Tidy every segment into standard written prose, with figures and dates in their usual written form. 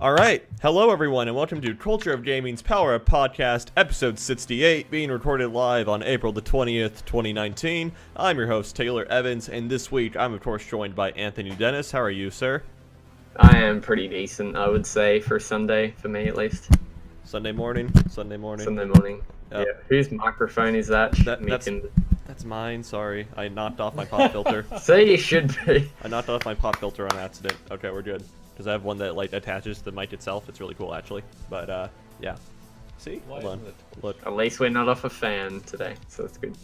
Alright, hello everyone and welcome to Culture of Gaming's Power Up Podcast, episode 68, being recorded live on April the 20th, 2019. I'm your host, Taylor Evans, and this week I'm of course joined by Anthony Dennis. How are you, sir? I am pretty decent, I would say, for Sunday, for me at least. Sunday morning? Sunday morning. Yep. Yeah. Whose microphone is that? That's mine, sorry. I knocked off my pop filter. So you should be. I knocked off my pop filter on accident. Okay, we're good. Because I have one that like attaches to the mic itself. It's really cool actually. But yeah. See? Hold on. Look. At least we're not off a fan today, so that's good.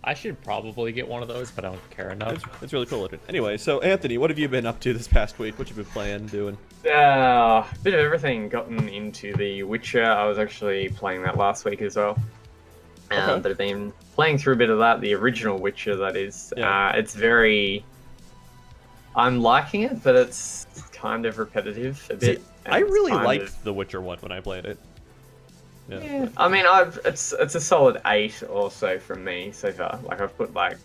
I should probably get one of those, but I don't care enough. It's really cool looking. Anyway, so Anthony, what have you been up to this past week? What you been playing, doing? Bit of everything. Gotten into The Witcher. I was actually playing that last week as well. Okay. But I've been playing through a bit of that, the original Witcher, that is. Yeah. It's very... I'm liking it, but it's kind of repetitive a bit. See, I really liked The Witcher 1 when I played it. Yeah. I mean, it's a solid 8 or so from me so far. Like, I've put like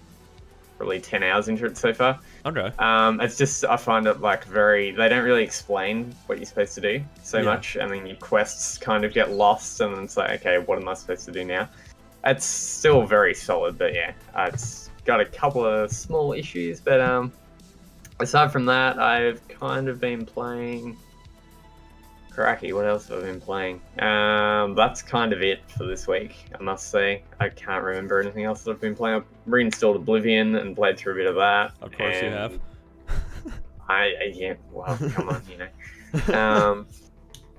probably 10 hours into it so far. Okay. It's just, I find it like they don't really explain what you're supposed to do so much. I mean, your quests kind of get lost and then it's like, okay, what am I supposed to do now? It's still very solid, but yeah, it's got a couple of small issues, but aside from that, I've kind of been playing... Cracky, what else have I been playing? That's kind of it for this week, I must say. I can't remember anything else that I've been playing. I've reinstalled Oblivion and played through a bit of that. Of course you have. Yeah, well, come on, you know.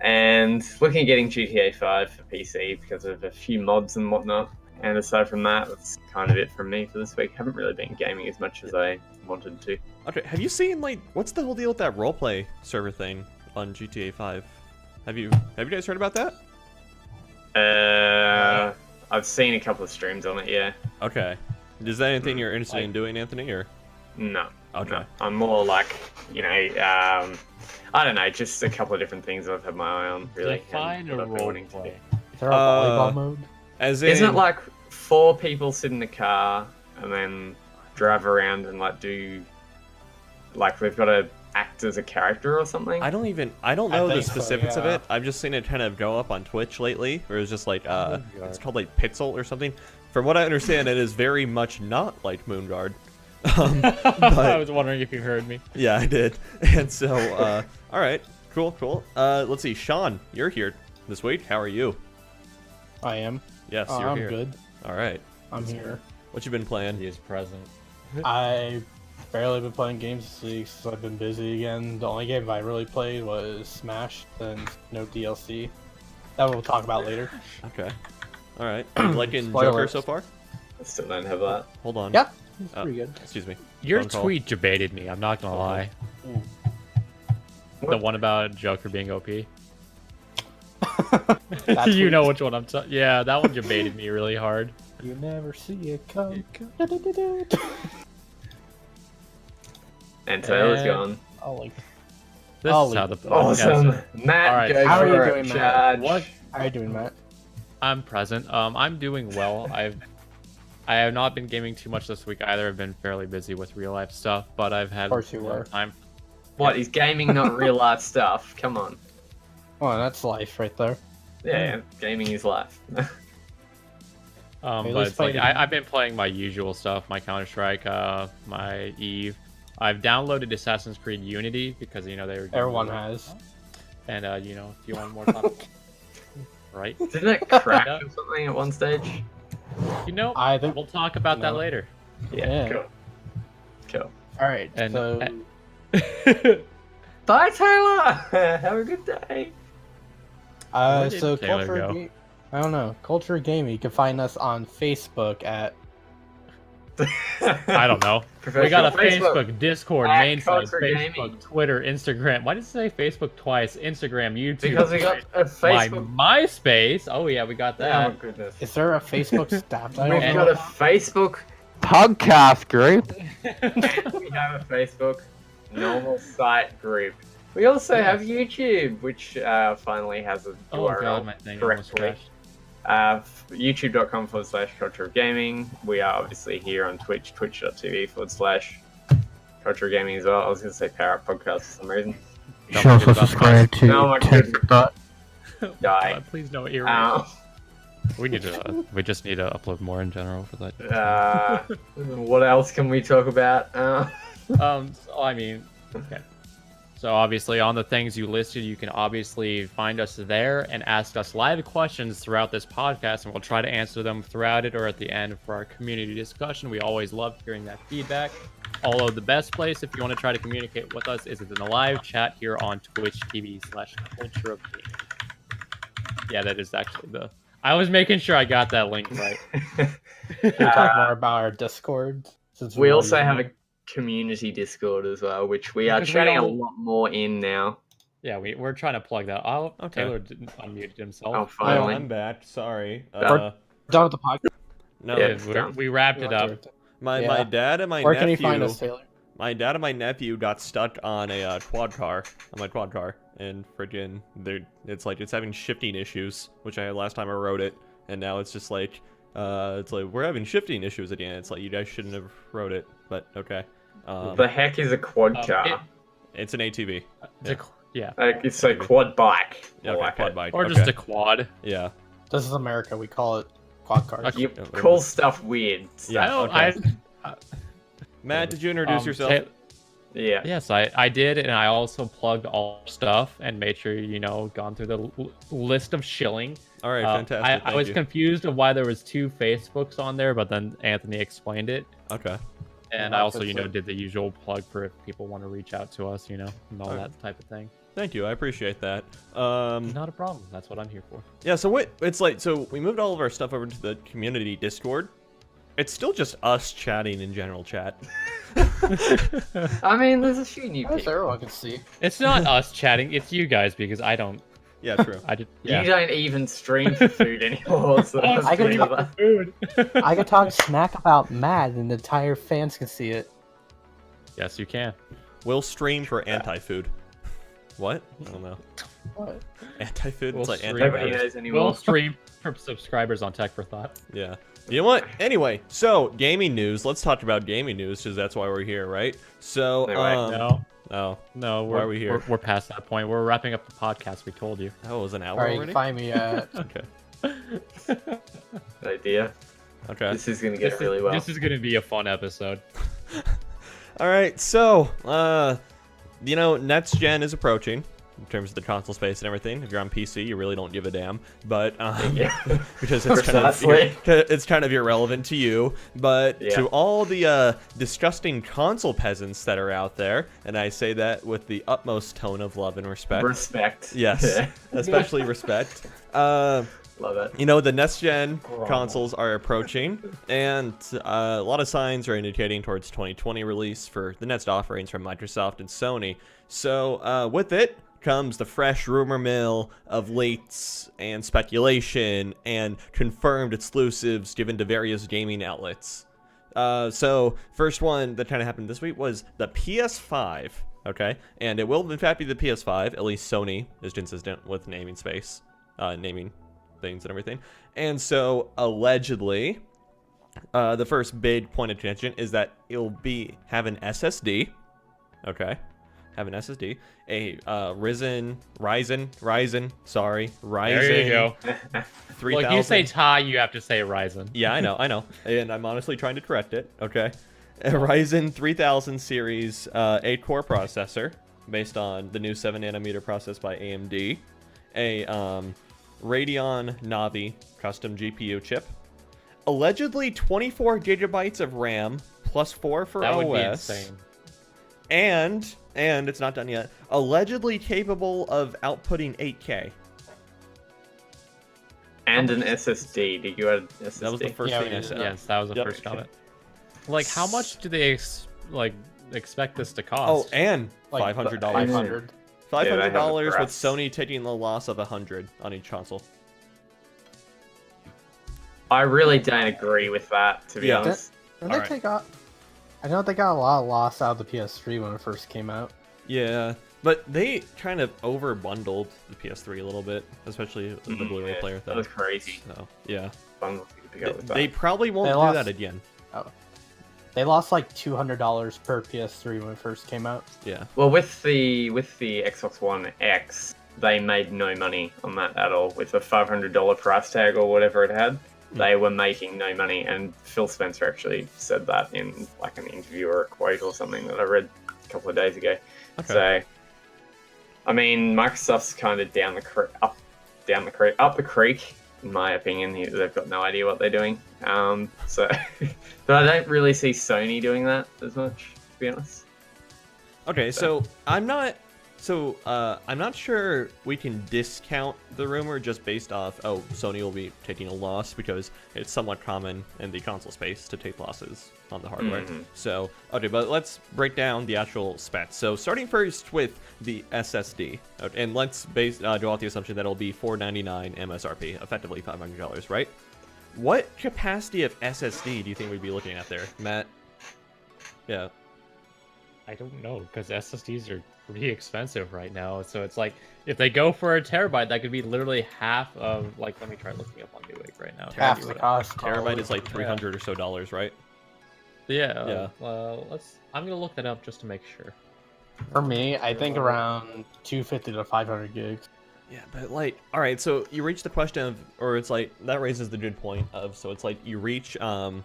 And looking at getting GTA 5 for PC because of a few mods and whatnot. And aside from that, that's kind of it from me for this week. Haven't really been gaming as much as I wanted to. Okay, have you seen, like, what's the whole deal with that roleplay server thing on GTA 5? Have you guys heard about that? I've seen a couple of streams on it, yeah. Okay. Is that anything you're interested in doing, Anthony, or? No. Okay. No. I'm more like, you know, I don't know, just a couple of different things I've had my eye on, really. Define a roleplay. Is there a volleyball mode? Isn't it like 4 people sit in a car and then drive around and like do, like they've got to act as a character or something? I don't know the so, specifics of yeah. it. I've just seen it kind of go up on Twitch lately, where it's just like, it's called like Pixel or something. From what I understand, it is very much not like Moonguard. I was wondering if you heard me. Yeah, I did. And so, all right, cool. Let's see, Sean, you're here this week. How are you? I am. Yes, you're I'm here. good. All right. I'm here. What you been playing? He is present. I barely been playing games this week since I've been busy again. The only game I really played was Smash, and no DLC. That we'll talk about later. Okay. All right. You liking Spoilers. Joker so far? I still don't have that. Hold on. Yeah, it's pretty good. Excuse me. Your Phone call. tweet debated me, I'm not gonna lie. What? The one about Joker being OP. That You tweet. know which one I'm talking. Yeah, that one debated me really hard. You never see it come. And Taylor's And- gone. Oh, like, This Oh, is how the podcast Awesome. is. Matt, All right. go How are for you it. doing, Matt? Charge. What? how you doing, Matt? I'm present. I'm doing well. I have not been gaming too much this week either. I've been fairly busy with real life stuff, but I've had Of course you more were. time. What, is gaming not real life stuff? Come on. Oh, that's life right there. Yeah, gaming is life. Hey, But let's it's like play I've been playing my usual stuff, my Counter-Strike, my Eve. I've downloaded Assassin's Creed Unity because, you know, they were... Everyone has. And, you know, if you want more time... right? Didn't it crack or something at one stage? You know, I think. we'll talk about that No. later. Yeah. Cool. All right. And- So Bye, Taylor! Have a good day. Where did so Taylor culture. go? I don't know. Culture Gaming. You can find us on Facebook at. I don't know. We got a Facebook, Discord, At main site, Culture Facebook, Gaming. Twitter, Instagram. Why did it say Facebook twice? Instagram, YouTube. Because we got a Facebook. My MySpace. Oh yeah, we got Oh that. goodness. Is there a Facebook staff? I We've don't got know. a Facebook. podcast group. We have a Facebook normal site group. We also have YouTube, which finally has a Oh URL god, my thing almost correctly. crashed. YouTube.com/Culture of Gaming. We are obviously here on Twitch, twitch.tv/Culture of Gaming as well. I was going to say Power Up Podcast for some reason. You should also subscribe to Oh my Tech goodness. Thought. Die. God, please no earring. We just need to upload more in general for that. What else can we talk about? So, I mean, okay. So obviously on the things you listed, you can obviously find us there and ask us live questions throughout this podcast, and we'll try to answer them throughout it or at the end for our community discussion. We always love hearing that feedback. Although the best place if you want to try to communicate with us is in the live chat here on Twitch TV/Culture of Gaming. Yeah, that is actually the... I was making sure I got that link right. Can we talk more about our Discord? Since We we're also using have it? a community Discord as well, which we are Because we chatting a don't- lot more in now. Yeah, we're trying to plug that. Oh, Okay. Taylor didn't unmuted himself. Oh, Oh, finally. I'm back. Sorry. Done with the podcast. No, Yeah. We wrapped it up. my Yeah. dad and my Where nephew. can you find us, Taylor? My dad and my nephew got stuck on a quad car, and friggin' it's having shifting issues, which I had last time I wrote it, and now it's just like, we're having shifting issues again. It's like, you guys shouldn't have wrote it, but okay. The heck is a quad car? It's an ATV. Yeah. It's a quad bike. Yeah, I okay, like quad it. bike. Or okay. just a quad. Yeah. This is America. We call it quad cars. You Yeah, call stuff weird. Yeah. I okay. Matt, did you don't, introduce yourself? Yeah. Yes, I did, and I also plugged all our stuff and made sure, gone through the list of shilling. All right, fantastic. I was Thank you. confused of why there was 2 Facebooks on there, but then Anthony explained it. Okay. And I also, did the usual plug for if people want to reach out to us, and all Alright. that type of thing. Thank you. I appreciate that. Not a problem. That's what I'm here for. Yeah, so so we moved all of our stuff over to the community Discord. It's still just us chatting in general chat. I mean, there's a few new As people. everyone can see. It's not us chatting. It's you guys because I don't. Yeah, true. I did. You Yeah. don't even stream for food anymore, so that's I can pretty talk- bad. Food. I could talk smack about Mad and the entire fans can see it. Yes, you can. We'll stream for anti-food. What? I don't know. What? Anti-food? We'll It's like stream Nobody anti-virus. knows We'll anymore. stream for subscribers on Tech for Thought. Yeah. You know what? Anyway, so gaming news. Let's talk about gaming news because that's why we're here, right? So, No, No, Why are we here? We're past that point. We're wrapping up the podcast. We told you. that was an hour Alright, you already? can find me at Okay. Oh dear. Okay. This is gonna get really well. This is gonna be a fun episode. All right. So, next gen is approaching in terms of the console space and everything. If you're on PC, you really don't give a damn, but Yeah. because it's Precisely. kind of irrelevant to you. But Yeah. to all the disgusting console peasants that are out there, and I say that with the utmost tone of love and respect. Respect. Yes, Yeah. especially respect. Love it. The next gen consoles are approaching, and a lot of signs are indicating towards 2020 release for the next offerings from Microsoft and Sony. So with it comes the fresh rumor mill of leaks and speculation and confirmed exclusives given to various gaming outlets. So first one that kind of happened this week was the PS5. Okay, and it will in fact be the PS5. At least Sony is consistent with naming space, naming things and everything. And so allegedly, the first big point of contention is that it'll have an SSD. Okay, have an SSD, a Ryzen. There you go. 3000. Look, you say Ty, you have to say Ryzen. Yeah, I know, and I'm honestly trying to correct it. Okay, a Ryzen 3000 series 8-core processor based on the new 7nm process by AMD, a Radeon Navi custom GPU chip, allegedly 24 gigabytes of RAM plus 4 for That OS, would be insane. and it's not done yet, allegedly capable of outputting 8K. And an SSD. Did you add an SSD? That was the first Yeah, thing we I did. said. Yes, that was the Yep. first comment. Like, how much do they expect this to cost? Oh, and like $500. 500. $500 with graphs. Sony taking the loss of 100 on each console. I really don't agree with that, to be Yeah. honest. Didn't Alright. they take out? I know they got a lot of loss out of the PS3 when it first came out. Yeah, but they kind of over bundled the PS3 a little bit, especially with the Blu-ray Yeah, player that thing. was crazy. So yeah, Fun to pick up with that. they probably won't They do lost- that again. They lost like $200 per PS3 when it first came out. Yeah. Well, with the Xbox One X, they made no money on that at all. With the $500 price tag or whatever it had, they were making no money. And Phil Spencer actually said that in like an interview or a quote or something that I read a couple of days ago. Okay. So, I mean, Microsoft's kind of up the creek. In my opinion, they've got no idea what they're doing. So, but I don't really see Sony doing that as much, to be honest. Okay, so I'm not sure we can discount the rumor just based off, oh, Sony will be taking a loss, because it's somewhat common in the console space to take losses on the hardware. So, okay, but let's break down the actual specs. So starting first with the SSD, and let's go off the assumption that it'll be $499 MSRP, effectively $500, right? What capacity of SSD do you think we'd be looking at there, Matt? Yeah. I don't know, because SSDs are pretty expensive right now. So it's like, if they go for a terabyte, that could be literally half of, like, let me try looking up on Newegg right now. Half the cost. Terabyte is like $300 or so, right? Yeah. I'm gonna look that up just to make sure. For me, I think around 250 to 500 gigs. Yeah, but like, all right, so you reach the question of, or it's like, that raises the good point of, so it's like you reach an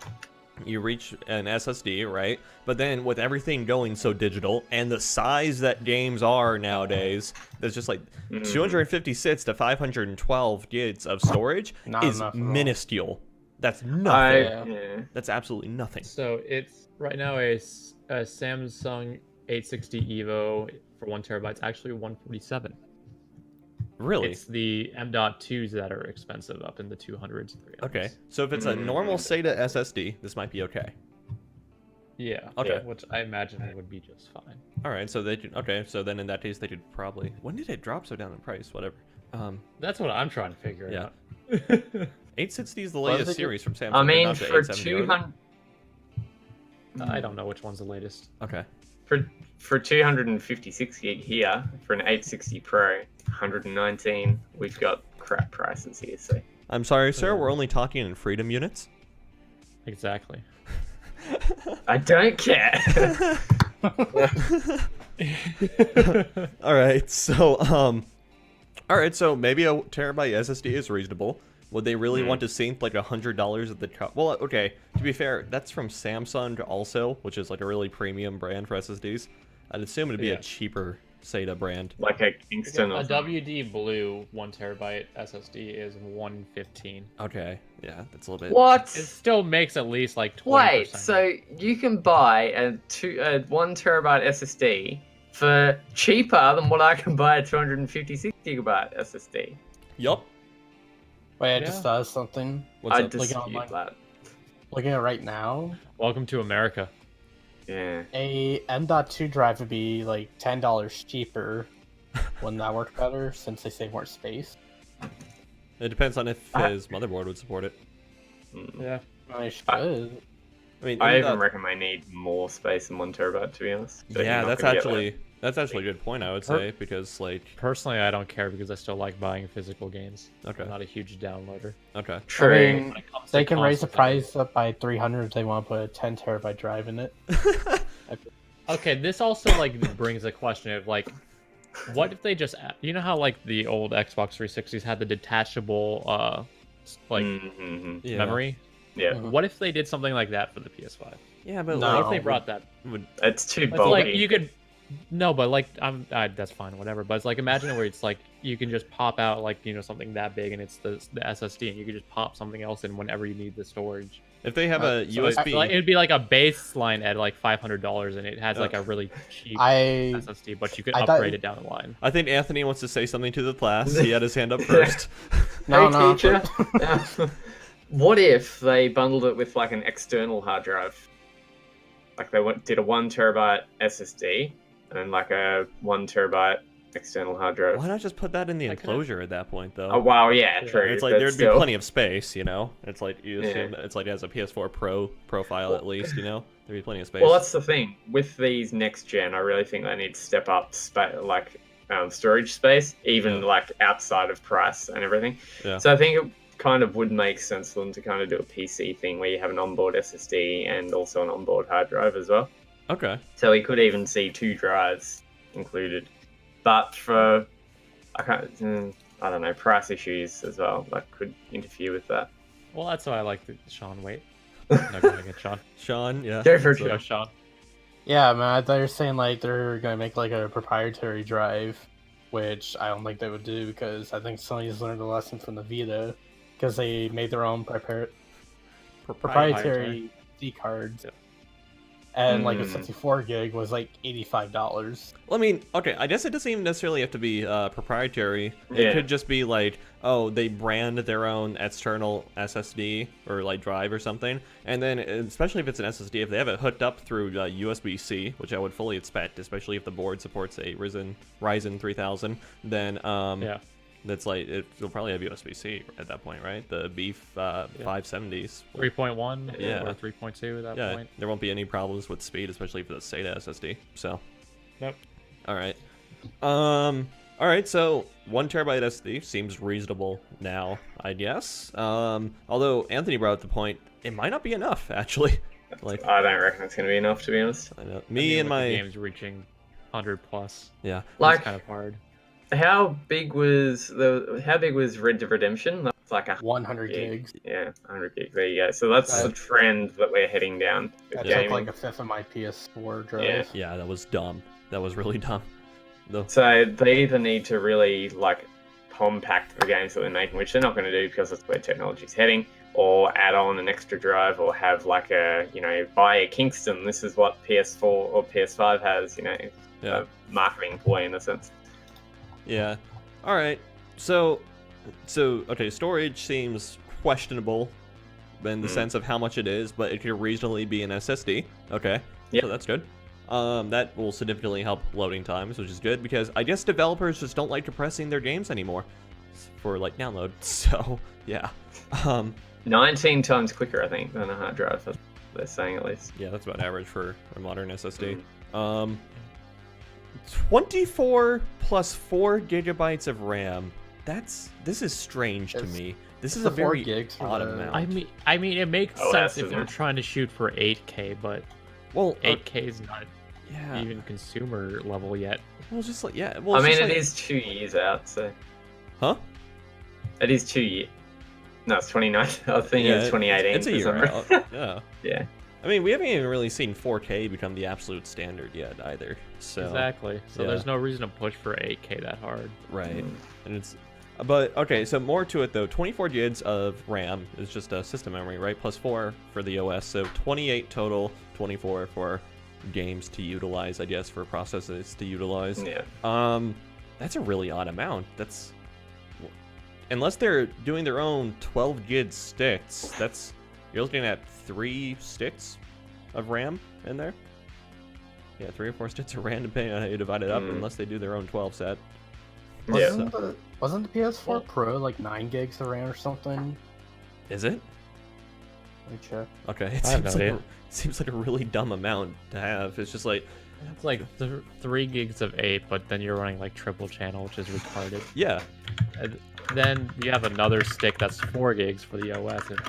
SSD, right? But then with everything going so digital and the size that games are nowadays, there's just like 256 to 512 gigs of storage is minuscule. That's nothing. That's absolutely nothing. So it's right now a Samsung 860 EVO for 1 terabyte. It's actually 147. Really? It's the M.2s that are expensive, up in the 200s. 300s. Okay, so if it's a normal SATA SSD, this might be okay. Yeah. Okay. Which I imagine would be just fine. All right, so they could, okay, so then in that case they could probably, when did it drop so down in price? Whatever. That's what I'm trying to figure out. 860 is the latest series from Samsung. I mean, not the for 870. 200, I don't know which one's the latest. Okay. for 256 gig here for an 860 Pro, 119. We've got crap prices here. So I'm sorry, sir. We're only talking in freedom units. Exactly. I don't care. All right, so maybe a terabyte SSD is reasonable. Would they really want to sink like $100 at the top? Well, okay, to be fair, that's from Samsung also, which is like a really premium brand for SSDs. I'd assume it'd be a cheaper SATA brand. Like a Kingston or A something. WD Blue 1 terabyte SSD is 115. Okay, yeah, that's a little bit. What? It still makes at least like 20%. Wait, so you can buy a 1 terabyte SSD for cheaper than what I can buy a 256 gigabyte SSD. Yup. Wait, I just thought of something. What's I up? dispute that. Looking at it right now, Welcome to America. Yeah. a M.2 drive would be like $10 cheaper. Wouldn't that work better since they save more space? It depends on if his motherboard would support it. Yeah. I should. I mean, I even reckon I need more space than 1 terabyte, to be honest. But yeah, you're not that's gonna get actually a good point, I would say, because like, Personally, I don't care because I still like buying physical games. Okay. I'm not a huge downloader. okay. that. True. I mean, When it comes to they can raise the console price up by 300 if they want to put a 10 terabyte drive in it. Okay, this also like brings a question of like, what if they just, you know how like the old Xbox 360s had the detachable Yeah. memory? Yeah. What if they did something like that for the PS5? Yeah, but No. What like, if they brought that? It's too It's bulky. like you could, no, but like that's fine, whatever. But it's like imagine it where it's like you can just pop out like something that big and it's the SSD and you can just pop something else in whenever you need the storage. if they have a So it's USB, like, it'd be like a baseline at like $500 and it has like a really cheap I SSD, but you could I thought- upgrade it down the line. I think Anthony wants to say something to the class. He had his hand up first. no, Hey, no. teacher. What if they bundled it with like an external hard drive? Like they did a 1 terabyte SSD and then like a 1 terabyte external hard drive. Why not just put that in the I could- enclosure at that point, though? Oh wow, yeah, Yeah. true. It's like but there'd still. be plenty of space, you know. It's like you assume Yeah. it's like it has a PS4 Pro profile at least, you know. There'd be plenty of space. Well, that's the thing with these next gen. I really think they need to step up storage space, even like outside of price and everything. Yeah. So I think kind of would make sense for them to kind of do a PC thing where you have an onboard SSD and also an onboard hard drive as well. Okay. So we could even see 2 drives included. But for, I don't know, price issues as well, that could interfere with that. Well, that's why I like the Sean. Wait. No, go ahead, Sean. Sean, yeah. Go for it, Go, Sean. Sean. Yeah, man, I thought you were saying like they're gonna make like a proprietary drive, which I don't think they would do because I think Sony's learned a lesson from the Vita because they made their own proprietary D cards. Yeah. And like a 64 gig was like $85. Well, I mean, okay, I guess it doesn't even necessarily have to be proprietary. It Yeah. could just be like, oh, they brand their own external SSD or like drive or something, and then especially if it's an SSD, if they have it hooked up through USB-C, which I would fully expect, especially if the board supports a Ryzen 3000, then Yeah. that's like it'll probably have USB-C at that point, right? The B570s. 3.1 Yeah. or 3.2 at that Yeah, point. there won't be any problems with speed, especially for the SATA SSD. So. Nope. All right. All right. So 1 terabyte SSD seems reasonable now, I guess. Although Anthony brought up the point, it might not be enough actually. Like I don't reckon it's going to be enough, to be honest. I know I me mean, and with the my games reaching 100 plus. yeah. Like, It's kind of hard. how big was Red Dead Redemption? That's like 100 gig. gigs. Yeah, 100 gigs. There you go. So that's the trend that we're heading down. with That gaming. took like a fifth of my PS4 drive. Yeah. Yeah, that was dumb. That was really dumb. The So they either need to really like compact the games that they're making, which they're not going to do because that's where technology's heading, or add on an extra drive, or have like a, buy a Kingston. This is what PS4 or PS5 has, yeah. a marketing ploy in a sense. Yeah. All right. So okay, storage seems questionable in the sense of how much it is, but it could reasonably be an SSD. Okay. Yep. So that's good. That will significantly help loading times, which is good because I guess developers just don't like compressing their games anymore for like download. So, yeah. 19 times quicker, I think, than a hard drive. That's what they're saying, at least. Yeah, that's about average for a modern SSD. 24 plus 4 gigabytes of RAM. This is strange to me. This is a the 4 very gigs for odd the- amount. I mean, it makes Oh, sense that's if in they're there. trying to shoot for 8K, but Well, 8K is not yeah. even consumer level yet. Well, it's just like yeah. Well, I it's mean, just it like- is 2 years out, so. Huh? It is 2 years. No, it's 29. I think Yeah, it's 2018. It's a for year some out. reason. Yeah. Yeah. I mean, we haven't even really seen 4K become the absolute standard yet either. So Exactly. So yeah. there's no reason to push for 8K that hard. right, and it's. But okay, so more to it though. 24 gigs of RAM is just a system memory, right? Plus 4 for the OS, so 28 total. 24 for games to utilize, I guess, for processes to utilize. Yeah. That's a really odd amount. That's unless they're doing their own 12 gig sticks. That's you're looking at 3 sticks of RAM in there. Yeah, 3 or 4 sticks of RAM depending on how you divide it up. Unless they do their own 12 set. Yeah. Wasn't the PS4 Pro like 9 gigs of RAM or something? Is it? Let me check. Okay, it I have seems no like idea. it seems like a really dumb amount to have. It's just like It's like 3 gigs of 8, but then you're running like triple channel, which is retarded. yeah, And then you have another stick that's 4 gigs for the OS. And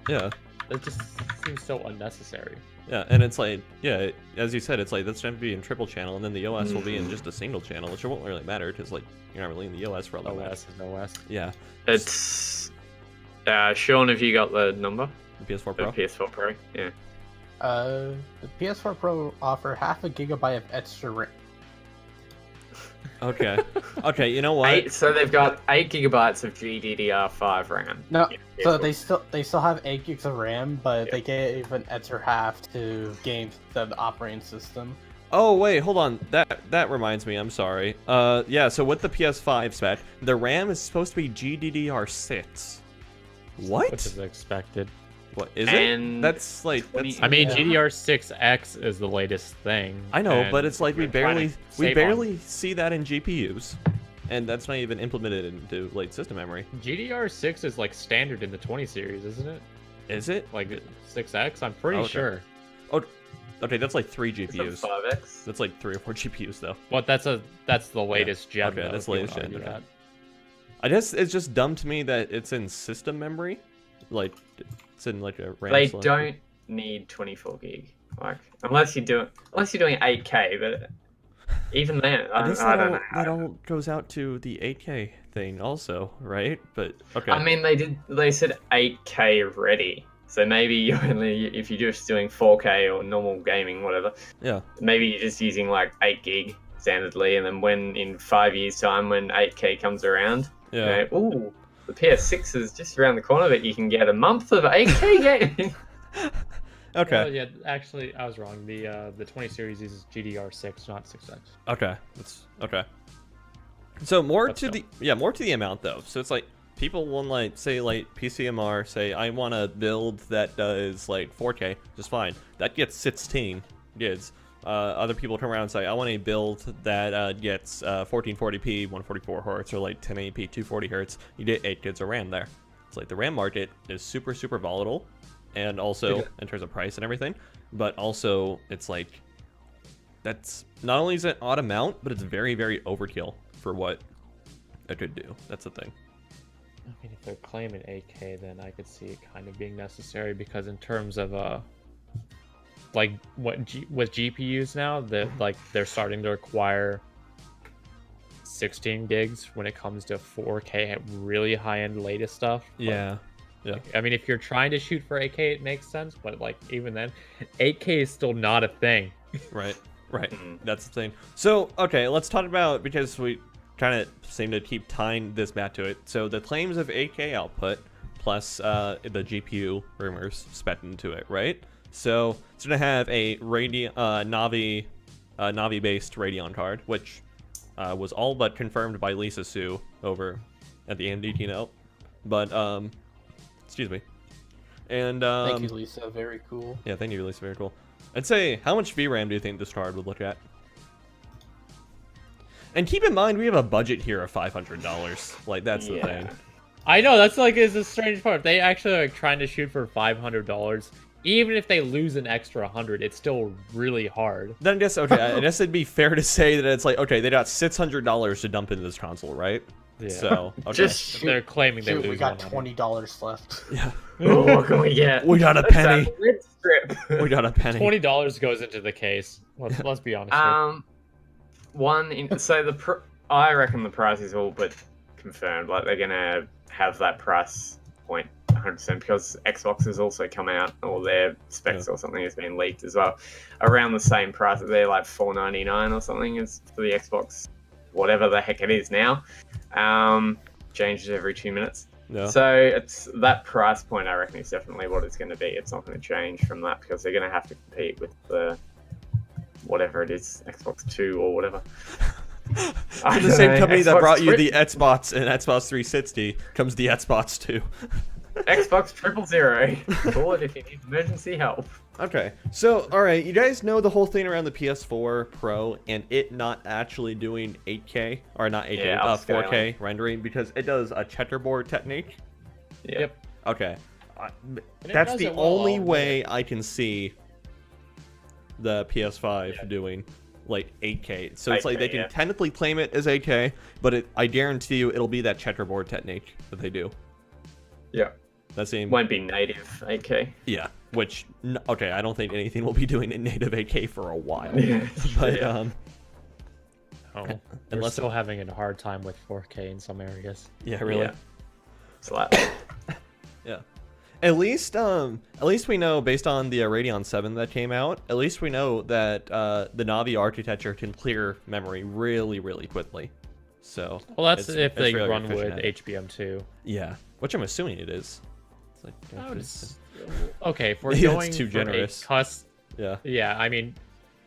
yeah. it just seems so unnecessary. Yeah, and it's like, yeah, as you said, it's like that's going to be in triple channel, and then the OS will be in just a single channel, which won't really matter because like you're not really in the OS for all that matters. OS is OS. Yeah, It's. Sean, have you got the number? the PS4 The Pro. PS4 Pro? Yeah. The PS4 Pro offer half a gigabyte of extra RAM. Okay, okay, you know what? So they've got 8 gigabytes of GDDR5 RAM. No, Yeah, so PS4. they still have 8 gigs of RAM, but Yeah. they gave an extra half to games instead of the operating system. Oh wait, hold on. That reminds me. I'm sorry. Yeah. So with the PS5 spec, the RAM is supposed to be GDDR6. What? Which is expected. What is And it? That's like that's. I mean, Yeah. GDR6X is the latest thing. I know, and but it's like we they're trying barely to save on- see that in GPUs, and that's not even implemented into like system memory. GDR6 is like standard in the 20 series, isn't it? Is it? Like 6X? I'm pretty Okay. sure. Oh, okay. That's like 3 Is it GPUs. 5X? That's like 3 or 4 GPUs though. But that's the latest gen. Okay, though, that's if you latest wanna gen, do okay. that. I guess it's just dumb to me that it's in system memory, like it's in like a RAM. They slot. don't need 24 gig, like unless you're doing 8K, but even then, I guess don't know. that all goes out to the 8K thing also, right? But okay. I mean, they said 8K ready, so maybe you only if you're just doing 4K or normal gaming, whatever. Yeah. Maybe you're just using like 8 gig standardly, and then when in 5 years' time, when 8K comes around, Yeah. ooh, the PS6 is just around the corner, but you can get a month of 8K gaming. Okay. Well, yeah, actually, I was wrong. The 20 series uses GDR6, not 6X. Okay. That's okay. So more But to still. the amount though. So it's like people will like say like PCMR say I want a build that does like 4K, just fine. That gets 16 gigs. Other people come around and say I want a build that gets 1440p, 144 hertz, or like 1080p, 240 hertz. You get 8 gigs of RAM there. It's like the RAM market is super volatile, and also in terms of price and everything, but also it's like that's not only is it odd amount, but it's very overkill for what it could do. That's the thing. I mean, if they're claiming 8K, then I could see it kind of being necessary because in terms of like with GPUs now, that they're starting to require 16 gigs when it comes to 4K really high-end latest stuff. Yeah. I mean, if you're trying to shoot for 8K, it makes sense, but like even then, 8K is still not a thing. Right. That's the thing. So, okay, let's talk about, because we kind of seem to keep tying this back to it. So the claims of 8K output plus the GPU rumors sped into it, right? So it's going to have a Navi based Radeon card, which was all but confirmed by Lisa Su over at the AMD keynote. But, excuse me. And Thank you, Lisa. Very cool. yeah, thank you, Lisa. Very cool. I'd say, how much VRAM do you think this card would look at? And keep in mind, we have a budget here of $500. Like, that's the thing. I know, that's like is a strange part. They actually are trying to shoot for $500. Even if they lose an extra 100, it's still really hard. Then I guess, okay, I guess it'd be fair to say that it's like, okay, they got $600 to dump into this console, right? Yeah. So, okay. Just They're claiming they shoot, lose we got 100. $20 left. Yeah. Oh, what can we get? We got a Let's penny. have a red strip. We got a penny. $20 goes into the case. Let's be honest. Here. So I reckon the price is all but confirmed. Like they're gonna have that price point 100% because Xbox has also come out, or their specs or something has been leaked as well, around the same price. They're like $499 or something is for the Xbox, whatever the heck it is now. Changes every 2 minutes. Yeah. So it's that price point. I reckon is definitely what it's going to be. It's not going to change from that because they're going to have to compete with the whatever it is, Xbox 2 or whatever. From the same company that brought you the Xbox and Xbox 360 comes the Xbox 2. Xbox 000. Call it if you need emergency help. Okay, so, alright, you guys know the whole thing around the PS4 Pro and it not actually doing 8K, or not 8K, Yeah, 4K rendering because it does a checkerboard technique? Yep. Okay. it That's does the it well, only but- way I can see the PS5 doing like 8K. So it's like 8K, they can yeah. technically claim it as 8K, but I guarantee you it'll be that checkerboard technique that they do. Yeah. That's the Won't be native 8K. yeah. Which okay, I don't think anything will be doing in native 8K for a while. Yeah. But Yeah. Oh, they're unless- still having a hard time with 4K in some areas. yeah, really. Yeah. It's like Yeah. At least we know, based on the Radeon 7 that came out, at least we know that the Navi architecture can clear memory really quickly. So. Well, that's if they really run efficient with at it. HBM2. Yeah, which I'm assuming it is. It's like, I would okay, if we're Yeah, it's going too for generous. Yeah. Yeah, I mean,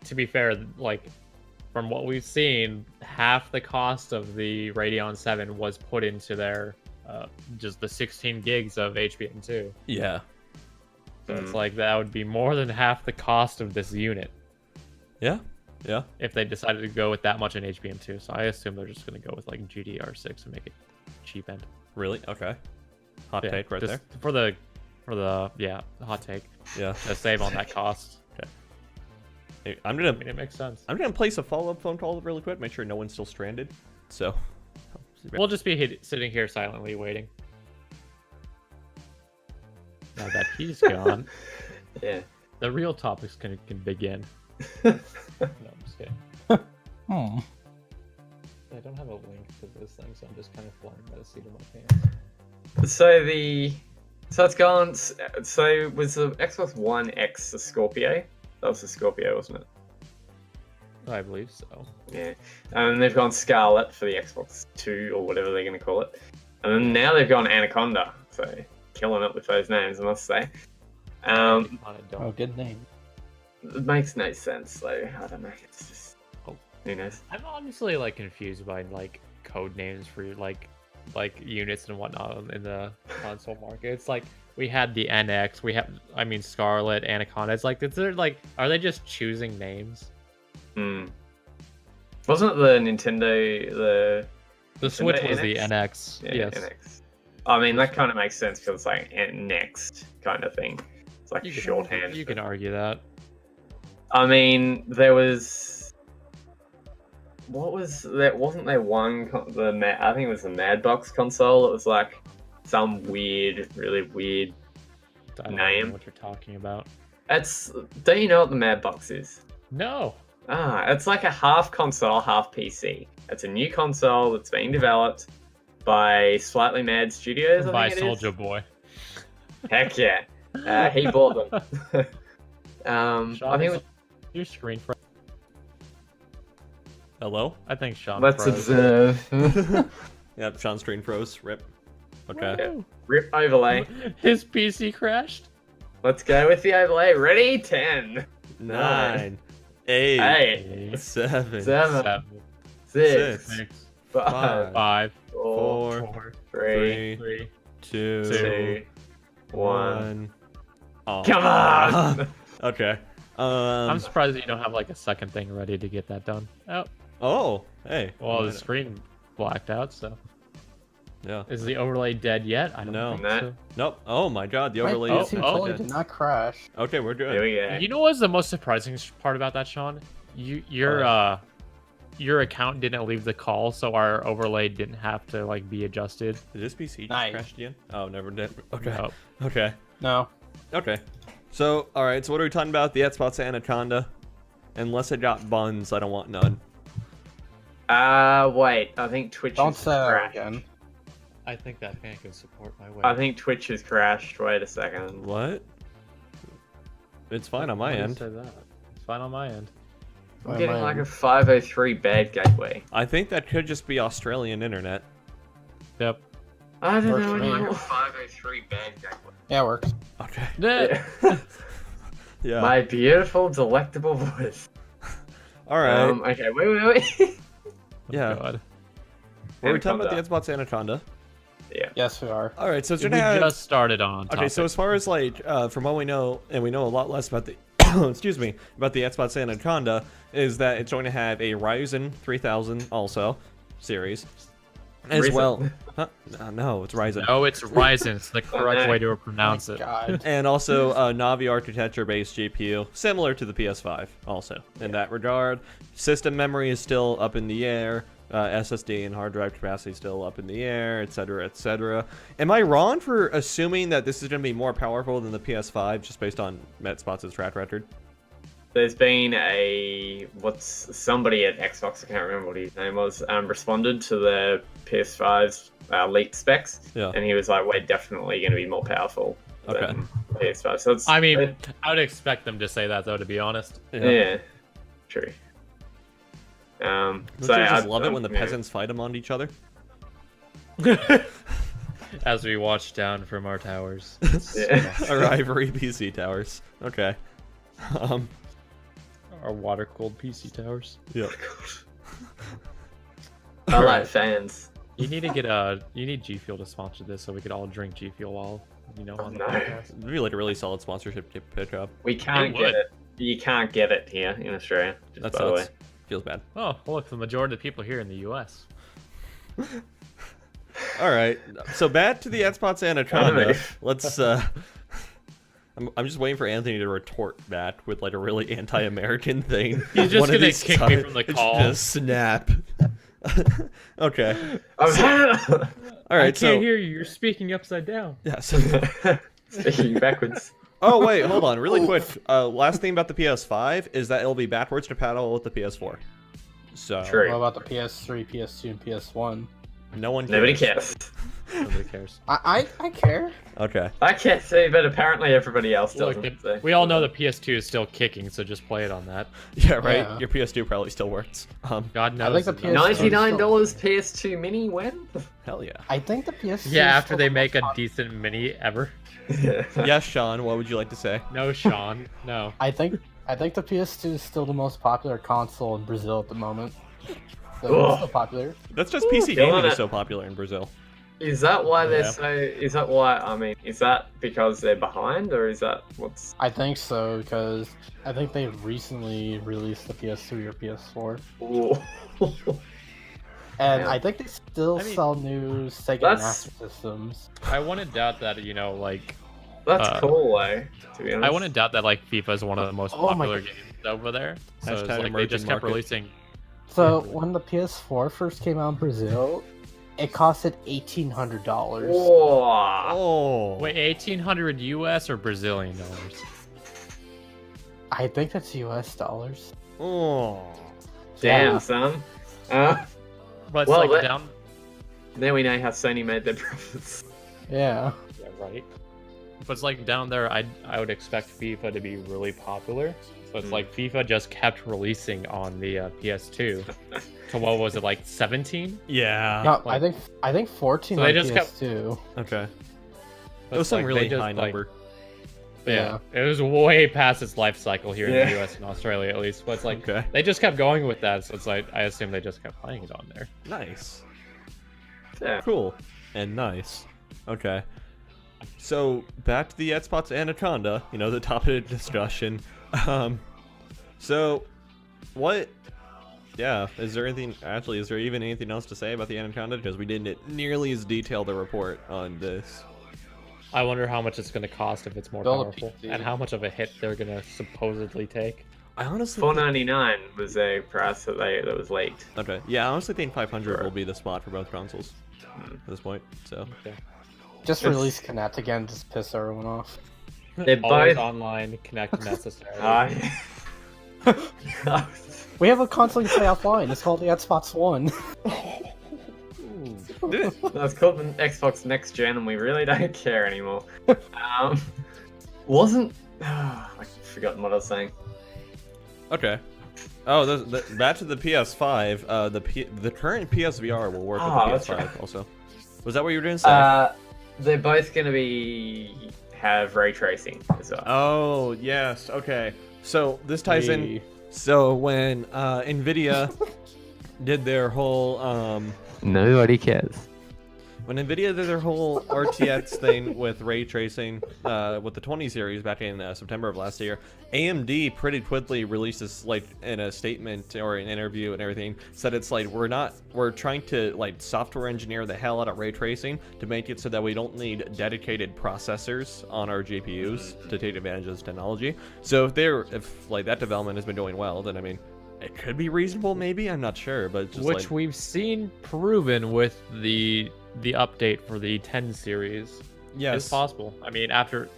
to be fair, like from what we've seen, half the cost of the Radeon 7 was put into their just the 16 gigs of HBM2. Yeah. So it's like that would be more than half the cost of this unit Yeah. Yeah. if they decided to go with that much in HBM2. So I assume they're just going to go with like GDR6 and make it cheap end. Really? Okay. Hot Yeah, take right just there. for the hot take Yeah. to save on that cost. Hey, I mean, it makes sense. I'm gonna place a follow-up phone call really quick. Make sure no one's still stranded. So, We'll just be sitting here silently waiting. Now that he's gone, Yeah. the real topics can begin. No, I'm just kidding. Hmm. I don't have a link to this thing, so I'm just kind of flying by the seat of my pants. So it's gone. So was the Xbox One X the Scorpio? That was the Scorpio, wasn't it? I believe so. Yeah. And they've gone Scarlet for the Xbox 2 or whatever they're going to call it. And then now they've gone Anaconda. So killing it with those names, I must say. Oh, good name. It makes no sense, though. I don't know. It's just who knows. I'm honestly like confused by like code names for like units and whatnot in the console market. It's like we had the NX, Scarlet, Anaconda. It's like are they just choosing names? Wasn't it the Nintendo The Switch was NX? the NX. Yeah, Yes. NX. I mean, that kind of makes sense because it's like next kind of thing. It's like shorthand. You can argue that. I mean, there was. What was that? Wasn't there one? I think it was the Madbox console. It was like some really weird. I don't Name. know what you're talking about. Don't you know what the Madbox is? No. It's like a half console, half PC. It's a new console that's being developed by Slightly Mad Studios. By I think it is. Soulja Boy. Heck yeah. He bought them. Sean, I think. Your screen froze. Hello? I think Sean. Let's froze. observe. Yep, Sean's screen froze. Rip. Okay. Woo. Rip overlay. His PC crashed. Let's go with the overlay. Ready? 10, 9, 8, 8, 7, 7, 6, 6, 5, 5, 4, 3, 3. 2, 2, 1. Oh. Come on! Okay. I'm surprised that you don't have like a second thing ready to get that done. Oh, Oh, hey. well, the screen blacked out. So, Yeah. is the overlay dead yet? I don't No. think No. so. Nope. Oh my god, the My overlay is PC oh, totally okay. did not crash. Okay, we're Here good. we go. You know what's the most surprising part about that, Sean? Your account didn't leave the call, so our overlay didn't have to like be adjusted. Did this PC just Nice. crashed again? Oh, never did. Okay. Nope. Okay. No. Okay. So, alright, so what are we talking about? The Xbox Anaconda? Unless it got buns, I don't want none. Wait. I think Twitch Don't has say that crashed. again. I think that fan can support my way. I think Twitch has crashed. Wait a second. What? It's fine on my Why do you end. say that? It's fine on my end. I'm getting like a 503 bad gateway. I think that could just be Australian internet. Yep. I don't Works know for me. anymore. 503 bad gateway. Yeah, it works. Okay. Yeah. Yeah. My beautiful, delectable voice. Alright. Okay, wait. Yeah. God. Were we talking about the Anaconda. Xbox Anaconda? Yeah. Yes, we are. Alright, so it's We gonna have... just started on. Okay, so topic. as far as like, from what we know, and we know a lot less about the, excuse me, about the Xbox Anaconda, is that it's going to have a Ryzen 3000 also series, as Reason. well. Huh? No, it's Ryzen. No, it's Ryzen. It's the correct no. way to pronounce it. God. And also a Navi architecture-based GPU, similar to the PS5. Also, in that regard, system memory is still up in the air. SSD and hard drive capacity is still up in the air, etc., etc. Am I wrong for assuming that this is going to be more powerful than the PS5, just based on MetSpots' track record? There's been somebody at Xbox, I can't remember what his name was, responded to the PS5's leaked specs, Yeah. and he was like, we're definitely going to be more powerful than PS5. So it's, I mean, I would expect them to say that though, to be honest. yeah, true. Don't So you just I- love it when the yeah. peasants fight among each other? As we watch down from our towers. Yeah. Our ivory PC towers. Okay. Our water-cooled PC towers. Yeah. I like fans. You need G Fuel to sponsor this so we could all drink G Fuel while, on the No. podcast. It'd be like a really solid sponsorship to pick up. We can't It get would. it. You can't get it here in Australia. Just That by the way. sucks. Feels bad. Oh, look, the majority of the people here in the US. All right. So back to the Xbox Anaconda. Anime. Let's. I'm just waiting for Anthony to retort back with like a really anti-American thing. He's just One of gonna these kick me times, from the it's call. Just snap. Okay. All I Alright, can't so... hear you. You're speaking upside down. Yes. Speaking backwards. Oh, wait, hold on. Really quick. Last thing about the PS5 is that it'll be backwards compatible with the PS4. So... True. What about the PS3, PS2, and PS1? No one cares. Nobody cares. Nobody cares. I care. Okay. I can't say, but apparently everybody else Look, doesn't. So. we all know the PS2 is still kicking, so just play it on that. Yeah, right? Yeah. Your PS2 probably still works. God I knows. think the it does. PS2 $99 PS2 Mini when? Hell yeah. I think the PS2. Yeah, is after still they the make a most pop- decent mini ever. Yes, Sean, what would you like to say? No, Sean. No. I think the PS2 is still the most popular console in Brazil at the moment. So Ugh. it's still popular. That's just PC Killing gaming is it. so popular in Brazil. Is that why they're Yeah. so? Is that why? I mean, is that because they're behind, or is that what's? I think so because I think they recently released the PS3 or PS4, Ooh. and Yeah. I think they still I mean, sell new Sega that's- Master Systems. I wouldn't doubt that, like... That's cool, though. To be honest, I wouldn't doubt that, like, FIFA is one of the most Oh my popular God. games over there. So it's Hashtag like they emerging just kept market. releasing... So when the PS4 first came out in Brazil, it costed $1,800. Whoa. Oh. Wait, 1,800 US or Brazilian dollars? I think that's US dollars. Oh. Damn, Yeah. son. But it's Well, like that- down... Then we know how Sony made their profits. Yeah. Yeah, right. But it's like down there, I would expect FIFA to be really popular. So it's like FIFA just kept releasing on the PS2. So what was it, like 17? Yeah. No, like- I think 14 So on they just kept- PS2. Okay. But It was it's some like, really they just, high like- number. Yeah, it was way past its life cycle here in Yeah. the US and Australia at least. But it's like Okay. they just kept going with that. So it's like I assume they just kept playing it on there. Nice. Yeah. Cool. And nice. Okay. So, back to the Xbox Anaconda, the topic of discussion. So, what... Yeah, is there even anything else to say about the Anaconda? Because we didn't get nearly as detailed a report on this. I wonder how much it's going to cost if it's more Build a powerful, PC. and how much of a hit they're going to supposedly take. I honestly... $499 was a price that was leaked. Okay, yeah, I honestly think 500 Sure. will be the spot for both consoles at this point, so... Okay. Just It's- release Connect again, just piss everyone off. They're Always both- online, connect necessary. We have a console you play offline. It's called the Xbox One. That's called the Xbox Next Gen, and we really don't care anymore. Wasn't... I've forgotten what I was saying. Okay. Oh, back to the PS5. The current PSVR will work Oh, with that's the PS5 right. also. Was that what you were going to say? They're both going to have ray tracing as well. Oh, yes. Okay. So this ties in. So when Nvidia did their whole Nobody cares. when Nvidia did their whole RTX thing with ray tracing with the 20 series back in September of last year, AMD pretty quickly released this in a statement or an interview and everything, said it's we're trying to software engineer the hell out of ray tracing to make it so that we don't need dedicated processors on our GPUs to take advantage of this technology. So if that development has been doing well, then I mean, it could be reasonable, maybe. I'm not sure, but it's just Which we've seen proven with the update for the 10 series. yes, It's possible. I mean, after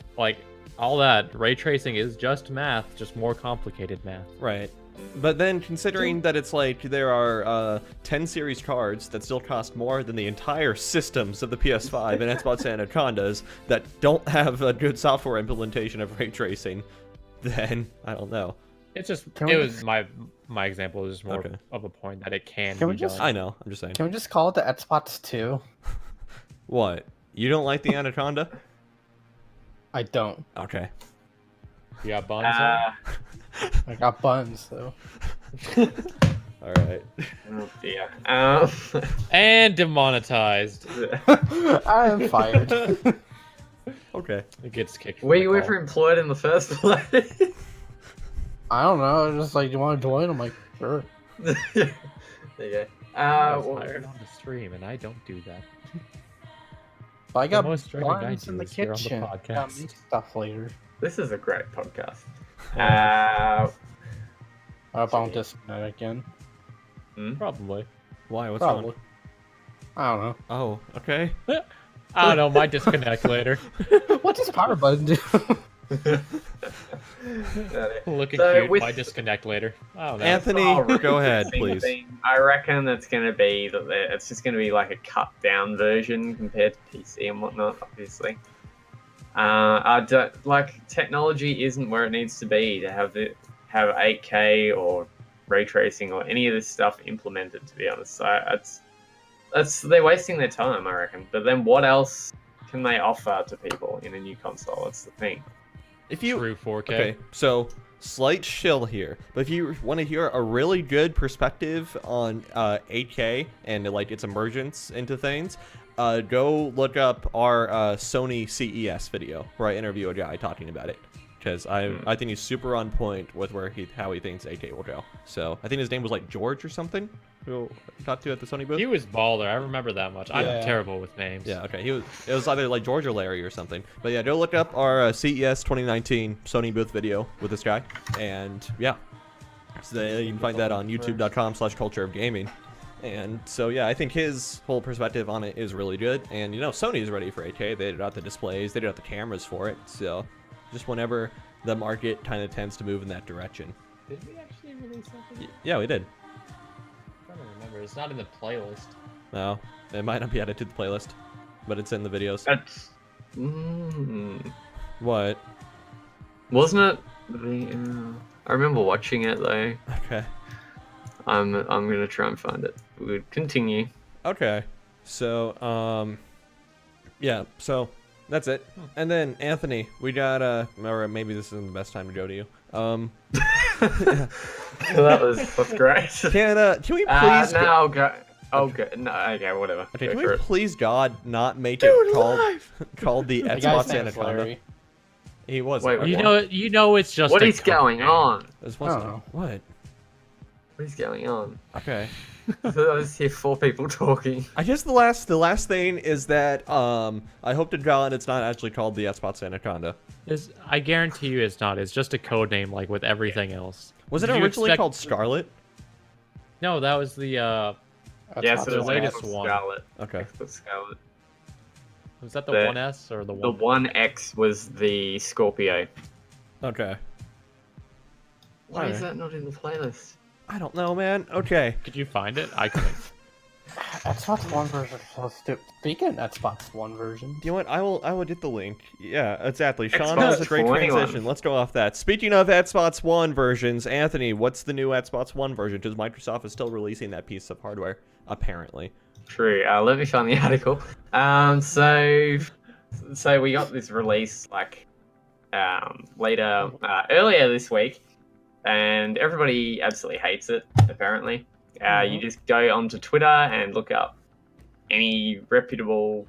all that, ray tracing is just math, just more complicated math. right. But then considering that it's there are 10 series cards that still cost more than the entire systems of the PS5 and Xbox Anacondas that don't have a good software implementation of ray tracing, then I don't know. It's just Can it we was my example is more Okay. of a point that it can Can be we just- done. I know, I'm just saying. Can we just call it the Xbox 2? What? You don't like the Anaconda? I don't. Okay. You got buns I got buns though. All right. Oh dear. and demonetized. I am fired. Okay. It gets kicked. from Were the you call. ever employed in the first place? I don't know. Just you want to join? I'm like, sure. There you go. I was Well, hired on the stream, and I don't do that. But I got most dreaded I buns do in the is here on the kitchen. Got podcast. me stuff later. this is a great podcast. I hope I don't disconnect again. Probably. Why? What's Probably. wrong? I don't know. Oh, okay. I don't know. Might disconnect later. What does power button do? Looking So cute. with- Might disconnect later. I don't know. Anthony, go ahead, Refocusing please. thing, I reckon that's going to be that it's just going to be like a cut down version compared to PC and whatnot. Obviously, I don't like technology isn't where it needs to be to have 8K or ray tracing or any of this stuff implemented. To be honest, so they're wasting their time, I reckon. But then what else can they offer to people in a new console? That's the thing. If you True 4K. Okay, so slight shill here, but if you want to hear a really good perspective on 8K and like its emergence into things, go look up our Sony CES video where I interview a guy talking about it, because I think he's super on point with how he thinks 8K will go. So I think his name was like George or something, who I talked to at the Sony booth. He was baller. I remember that much. I'm Yeah. terrible with names. Yeah, okay. It was either like George or Larry or something. But yeah, go look up our CES 2019 Sony booth video with this guy. And yeah, so you can find that on youtube.com/culture of gaming. And so yeah, I think his whole perspective on it is really good. And you know, Sony is ready for 8K. They got the displays, they got the cameras for it. So just whenever the market kind of tends to move in that direction. Did we actually release something? Yeah, we did. I don't remember. It's not in the playlist. No, it might not be added to the playlist, but it's in the videos. That's What? wasn't it? I remember watching it though. Okay. I'm gonna try and find it. We'll continue. Okay. So, yeah, so that's it. And then Anthony, we got or maybe this isn't the best time to go to you. That's great. Can we please no, I'll go. Oh, good. No, okay, whatever. Okay, Go can for we it. please God not make it called the The guy's Xbox name is Anaconda? Larry. He was. Wait, okay. You know it's just What a is going on? This I wasn't don't know. what? What is going on? Okay. I just hear 4 people talking. I guess the last thing is that I hope to God it's not actually called the Xbox Anaconda. I guarantee you it's not. It's just a code name like with everything else. Was it Did you originally expect- called Scarlet? No, that was the Yes, the it was latest Xbox one. Scarlet. Okay. Xbox Scarlet. was that the The- 1S or the The 1? 1X was the Scorpio. Okay. Why is Alright. that not in the playlist? I don't know, man. Okay. Could you find it? I couldn't. Xbox One version. So stupid. Speaking of Xbox One version, You know what? I will get the link. Yeah, exactly. Sean, Xbox that was a great 21. transition. Let's go off that. Speaking of Xbox One versions, Anthony, what's the new Xbox One version? Because Microsoft is still releasing that piece of hardware, apparently. True. Let me find the article. So we got this release like earlier this week, and everybody absolutely hates it. Apparently, you just go onto Twitter and look up any reputable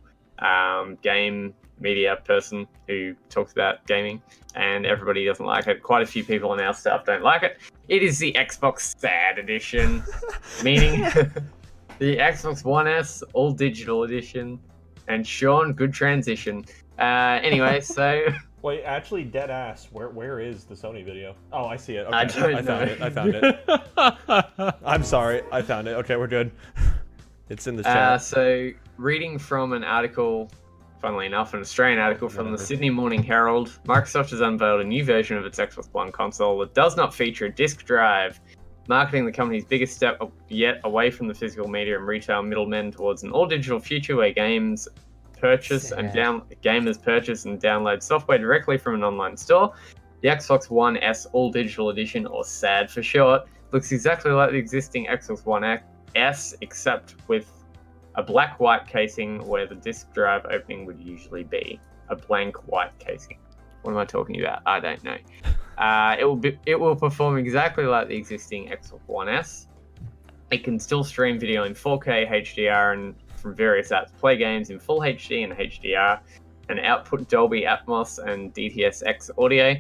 game media person who talks about gaming, and everybody doesn't like it. Quite a few people on our staff don't like it. It is the Xbox Sad Edition, meaning the Xbox One S All Digital Edition. And Sean, good transition. Anyway, so Wait, actually, dead ass. Where is the Sony video? Oh, I see it. Okay. I don't know. I found it. I'm sorry. I found it. Okay, we're good. It's in the chat. so reading from an article, funnily enough, an Australian article from the Sydney Morning Herald, Microsoft has unveiled a new version of its Xbox One console that does not feature a disk drive, marketing the company's biggest step yet away from the physical media and retail middlemen towards an all-digital future where gamers purchase and download software directly from an online store. The Xbox One S All Digital Edition, or SAD for short, looks exactly like the existing Xbox One S, except with a black-white casing where the disk drive opening would usually be. A blank white casing. What am I talking about? I don't know. It will perform exactly like the existing Xbox One S. It can still stream video in 4K HDR and from various apps, play games in full HD and HDR, and output Dolby Atmos and DTS:X audio.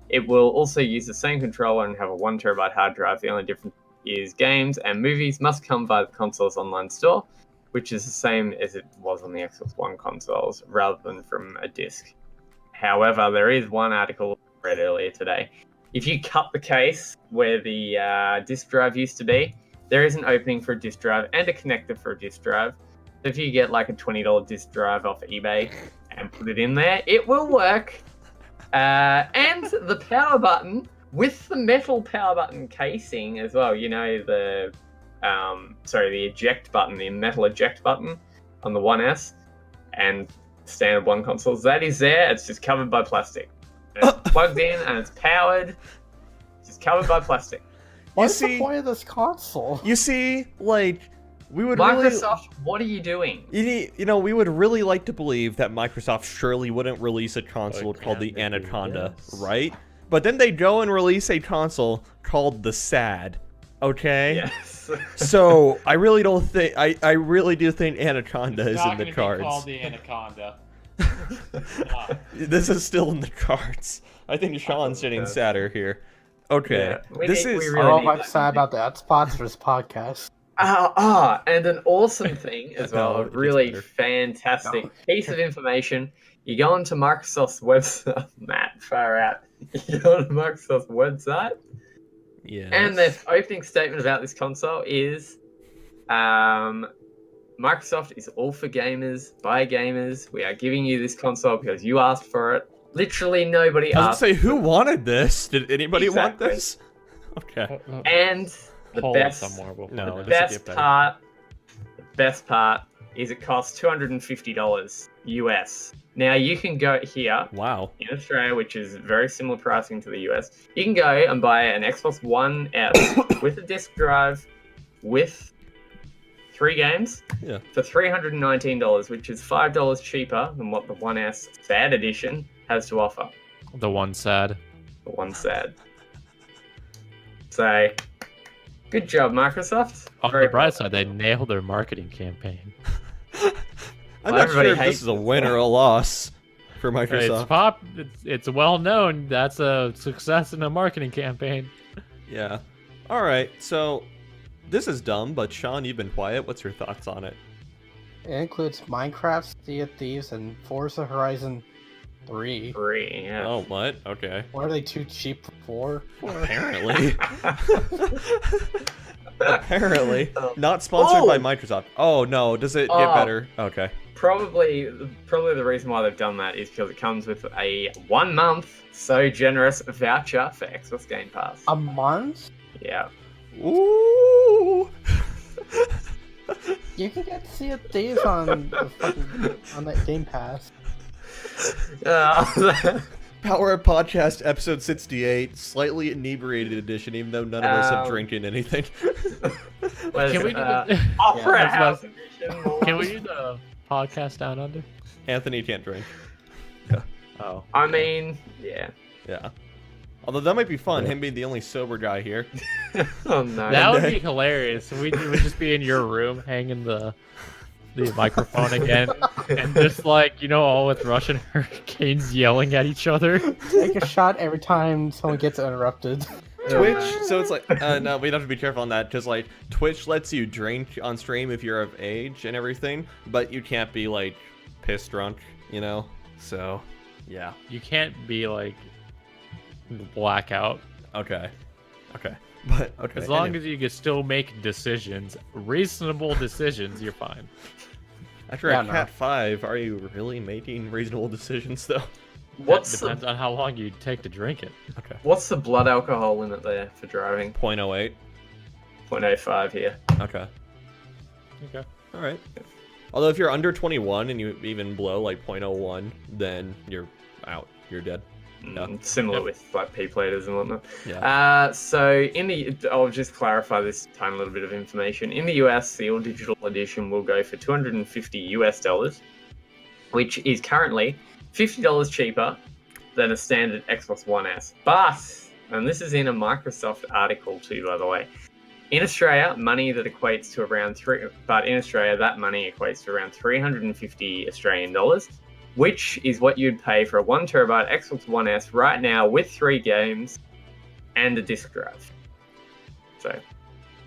It will also use the same controller and have a 1TB hard drive. The only difference is games and movies must come via the console's online store, which is the same as it was on the Xbox One consoles, rather than from a disc. However, there is one article I read earlier today. If you cut the case where the disk drive used to be, there is an opening for a disk drive and a connector for a disk drive. So if you get like a $20 disk drive off eBay and put it in there, it will work. And the power button with the metal power button casing as well. You know, the eject button, the metal eject button on the 1S and standard one consoles. That is there. It's just covered by plastic. And it's plugged in and it's powered. It's just covered by plastic. What's the point of this console? You see, like, we would Microsoft, what are you doing? You know, we would really like to believe that Microsoft surely wouldn't release a console called the Anaconda, right? But then they go and release a console called the SAD. Okay. Yes. So I really don't think I really do think Anaconda is in the cards. Be called the Anaconda. This is still in the cards. I think Sean's getting sadder here. Okay. Yeah, I'm all sad about that. Sponsor this podcast. And an awesome thing as well, a really fantastic piece of information. You go onto Microsoft's website, Matt, far out. You go onto Microsoft's website, and their opening statement about this console is, Microsoft is all for gamers, by gamers. We are giving you this console because you asked for it. Literally nobody asked. I was gonna say, who wanted this? Did anybody want this? Okay. And the best part is it costs $250 US. Now you can go here in Australia, which is very similar pricing to the US. You can go and buy an Xbox One S with a disc drive with 3 games for $319, which is $5 cheaper than what the One S SAD edition has to offer. The one SAD. The one SAD. So, good job, Microsoft. On the bright side, they nailed their marketing campaign. I'm not sure if this is a win or a loss for Microsoft. It's well known that's a success in a marketing campaign. Yeah. All right. So this is dumb, but Sean, you've been quiet. What's your thoughts on it? It includes Minecraft, Sea of Thieves, and Forza Horizon 3. Yeah. Oh, what? Okay. Why are they too cheap for? Apparently. Apparently. Not sponsored by Microsoft. Oh, no. Does it get better? Okay. Probably the reason why they've done that is because it comes with a 1 month so generous voucher for Xbox Game Pass. A month? Yeah. Ooh. You can get Sea of Thieves on that Game Pass. Power Up Podcast episode 68, slightly inebriated edition, even though none of us have drinking anything. Can we do the Opera House edition? Can we do the podcast down under? Anthony can't drink. Yeah. Oh. I mean, yeah. Yeah. Although that might be fun, him being the only sober guy here. Oh no. That would be hilarious. We would just be in your room hanging the microphone again, and just like, you know, all with Russian hurricanes yelling at each other. Take a shot every time someone gets interrupted. Twitch, so it's like, no, we'd have to be careful on that, because like, Twitch lets you drink on stream if you're of age and everything, but you can't be like, piss drunk, you know? So, yeah. You can't be like, blackout. Okay. But, okay. As long as you can still make decisions, reasonable decisions, you're fine. After a Cat 5, are you really making reasonable decisions, though? Depends on how long you take to drink it. Okay. What's the blood alcohol limit there for driving? 0.08. 0.05 here. Okay. Alright. Although if you're under 21 and you even blow like 0.01, then you're out. You're dead. Yeah. Similar with like P-platers and whatnot. Yeah. So I'll just clarify this tiny little bit of information. In the US, the all digital edition will go for $250 US, which is currently $50 cheaper than a standard Xbox One S. But, and this is in a Microsoft article too, by the way, in Australia, that money equates to around 350 Australian dollars. Which is what you'd pay for a 1 terabyte Xbox One S right now with 3 games and a disc drive. So,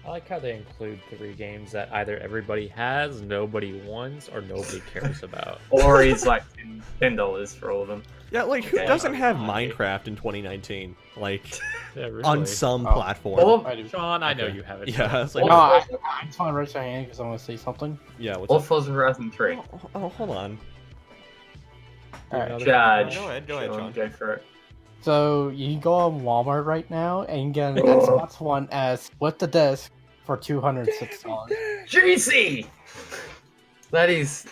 I like how they include 3 games that either everybody has, nobody wants, or nobody cares about. Or is like $10 for all of them. Yeah, like who Okay. doesn't have Minecraft in 2019? Like Yeah, really. on some Oh. platform. Or, I do. Sean, I know Okay. you have it. Yeah, it's like No, I just want to raise my hand because I want to say something. yeah. What's or up? Forza Horizon 3. Oh, hold on. Alright. Judge. Go ahead, Sean. Go for it. So you can go on Walmart right now and you can get an Xbox One S with the disc for $206. Juicy! That is...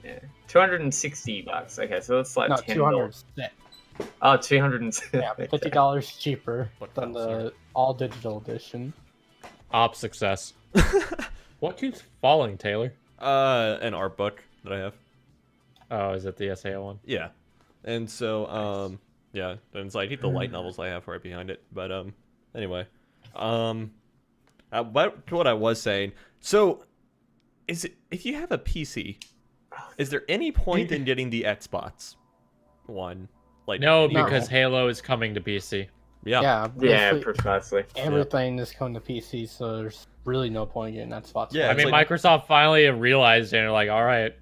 Yeah, $260. Okay, so that's like No, $10. 200. Oh, 200. Yeah, $50 cheaper What than else? the all digital edition. Op success. What keeps falling, Taylor? An art book that I have. Oh, is it the SAO one? Yeah, and so yeah, and so I keep the light novels I have right behind it. But anyway, but to what I was saying, so is it if you have a PC, is there any point in getting the Xbox One? Like No, No. because Halo is coming to PC. yeah, Yeah, basically precisely. everything is coming to PC, so there's really no point in getting Xbox Yeah, I One. mean, like- Microsoft finally realized, and they're like, all right.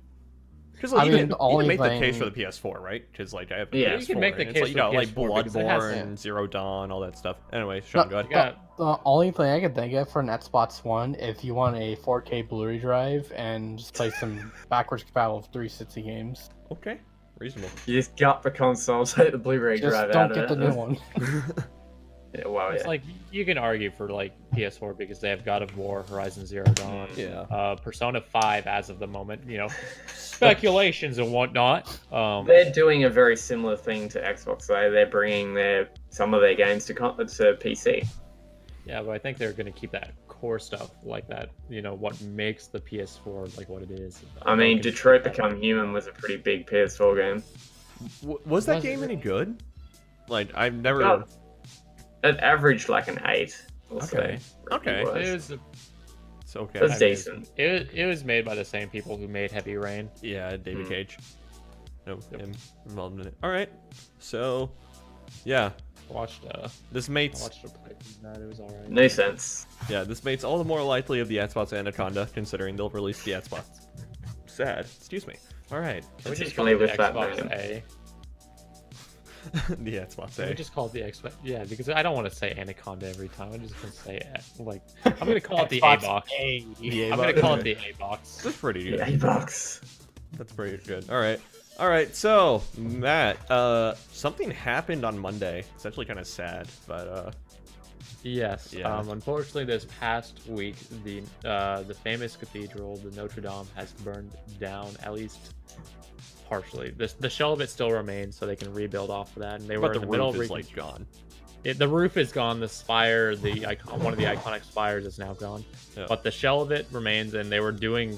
because I like, mean, you the can only make the case thing- for the PS4, right? Because like I have the Yeah. PS4, You can make the and it's case like, you for got like PS4 because it has- Bloodborne, Zero Dawn, all that stuff. Anyway, No, Sean, go ahead. Yeah. The only thing I could think of for an Xbox One, if you want a 4K Blu-ray drive and just play some backwards compatible 360 games, Okay, reasonable. You just gut the console, take the Blu-ray just drive don't out get of the it. new one. Yeah, well, It's yeah. like you can argue for like PS4 because they have God of War, Horizon Zero Dawn, Yeah. Persona 5 as of the moment. You know, speculations and whatnot. They're doing a very similar thing to Xbox. They're bringing some of their games to PC. Yeah, but I think they're going to keep that core stuff like that. You know, what makes the PS4 like what it is. I mean, Detroit Become Human was a pretty big PS4 game. Was that Was it game any really? good? Like I've never. God. It averaged like an 8. Okay. Okay. It review-wise. was It's okay. That's I mean, decent. it was made by the same people who made Heavy Rain. Yeah, David Hmm. Cage. No, Yep. him involved in it. All right. So, yeah, Watched this I makes watched a playthrough of that. It was alright. No sense. this makes all the more likely of the Xbox Anaconda, considering they'll release the Xbox. Sad. Excuse me. All right. Can we just Particularly call it with the that Xbox name. A? The Xbox Can we A. just call it the Xbox? Yeah, because I don't want to say Anaconda every time. I'm just gonna say like I'm gonna call it the A Xbox box. A. The I'm gonna A-box. call it the A box. That's pretty good. Yeah, $8. That's pretty good. All right. All right. So, Matt, something happened on Monday. It's actually kind of sad, but Yes. Yeah. Unfortunately, this past week, the famous cathedral, the Notre Dame, has burned down, at least partially. The shell of it still remains, so they can rebuild off of that. And they were but in the the middle roof of is like gone. the roof is gone. The spire, one of the iconic spires, is now gone. Yeah. But the shell of it remains, and they were doing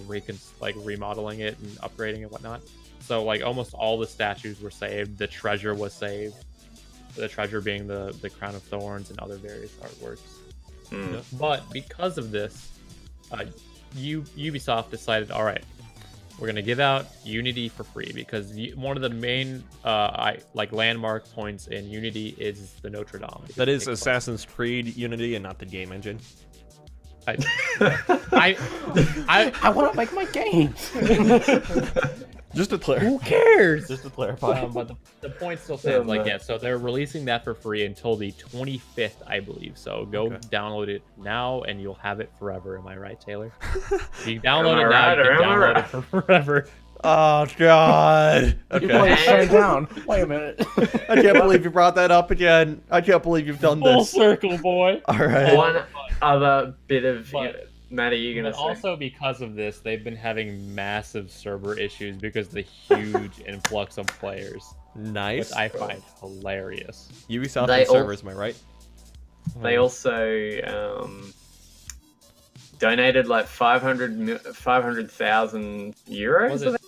remodeling it and upgrading and whatnot. So like almost all the statues were saved. The treasure was saved. The treasure being the crown of thorns and other various artworks. Hmm. But because of this, Ubisoft decided, all right, we're gonna give out Unity for free because one of the main landmark points in Unity is the Notre Dame. because That it is takes place- Assassin's Creed Unity and not the game engine. I I want to make my games. Just to clarify. who cares? Just to clarify. But the point still stands. Yeah, Like, man. yeah, so they're releasing that for free until the 25th, I believe. So go Okay. download it now, and you'll have it forever. Am I right, Taylor? If you download Am I it now, right you or can am I download right? it for forever. Oh God. You play Okay. shut down. Wait a minute. I can't believe you brought that up again. I can't believe you've done Full this. circle, boy. All right. One other bit of... But- Matt, are you going But to say? also because of this, they've been having massive server issues because of the huge influx of players, which Nice. I find hilarious. Ubisoft They and all- servers, am I right? They also donated like 500,000 euros. Was I it think?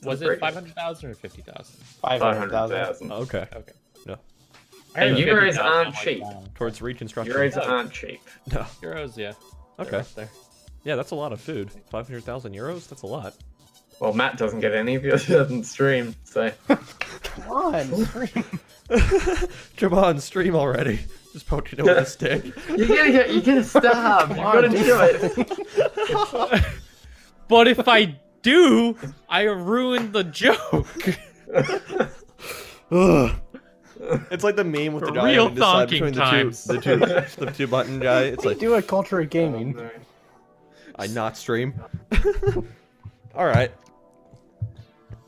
was Pretty it good. 500,000 or 50,000? 500,000. 500,000. Okay. Okay. No. I heard And euros 50,000, aren't I'm like, cheap. wow. Towards reconstruction. Euros aren't cheap. No. Euros, yeah. They're Okay. up there. Yeah, that's a lot of food. 500,000 euros? That's a lot. Well, Matt doesn't get any because he doesn't stream, so... Come on. Come on, stream already. Just poking it with a stick. You're gonna stop. You gotta do it. But if I do, I ruined the joke. Ugh. It's like the meme with the guy Real having to decide thonking between times. the two button guy. It's like, Do a culture of gaming. I not stream. All right.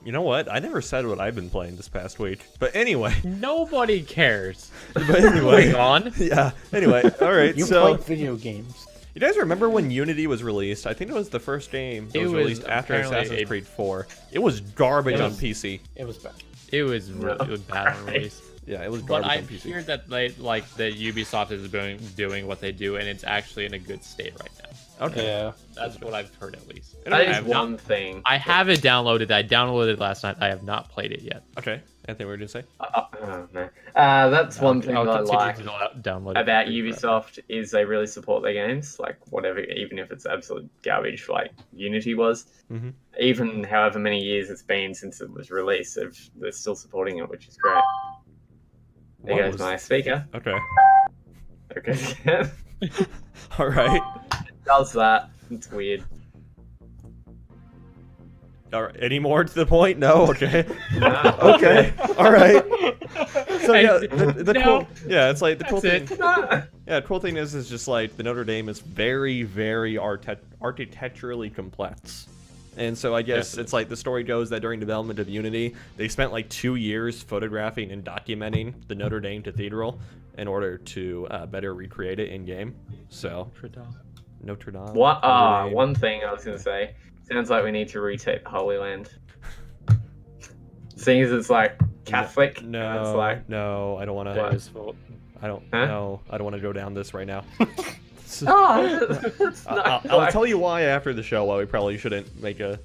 You know what? I never said what I've been playing this past week. But anyway. Nobody cares. But anyway. Moving on. Yeah. Anyway. All right. You So play video games. you guys remember when Unity was released? I think it was the first game that was released after Assassin's Creed 4. It was garbage on PC. It was bad. It was bad on release. Yeah, it was But garbage I on PC. hear that that Ubisoft is doing what they do, and it's actually in a good state right now. Okay. Yeah. That's what I've heard at least. That I is have not- one thing. I have it downloaded. I downloaded it last night. I have not played it yet. Okay. Anthony, what were you going to say? Oh, no. That's one thing I'll that I continue like to download it. about Ubisoft is they really support their games, like whatever, even if it's absolute garbage, like Unity was. Mhm. Even however many years it's been since it was released, they're still supporting it, which is great. There What goes was- my speaker. Okay. Okay. All right. Does that? It's weird. All right. Any more to the point? No. Okay. No. Okay. All right. So Hey, yeah, the no. cool. Yeah, it's like the cool That's thing. it. Yeah, the cool thing is just like the Notre Dame is very, very architecturally complex. And so I guess Yes. it's like the story goes that during development of Unity, they spent like 2 years photographing and documenting the Notre Dame Cathedral in order to better recreate it in game. So Notre Dame. What? Notre Dame. One thing I was gonna say. Sounds like we need to retake the Holy Land. Seeing as it's like Catholic, and it's No, like no, I don't want That to. is full. I don't. Huh? No, I don't want to go down this right now. it's not I'll like- tell you why after the show. Why we probably shouldn't make a.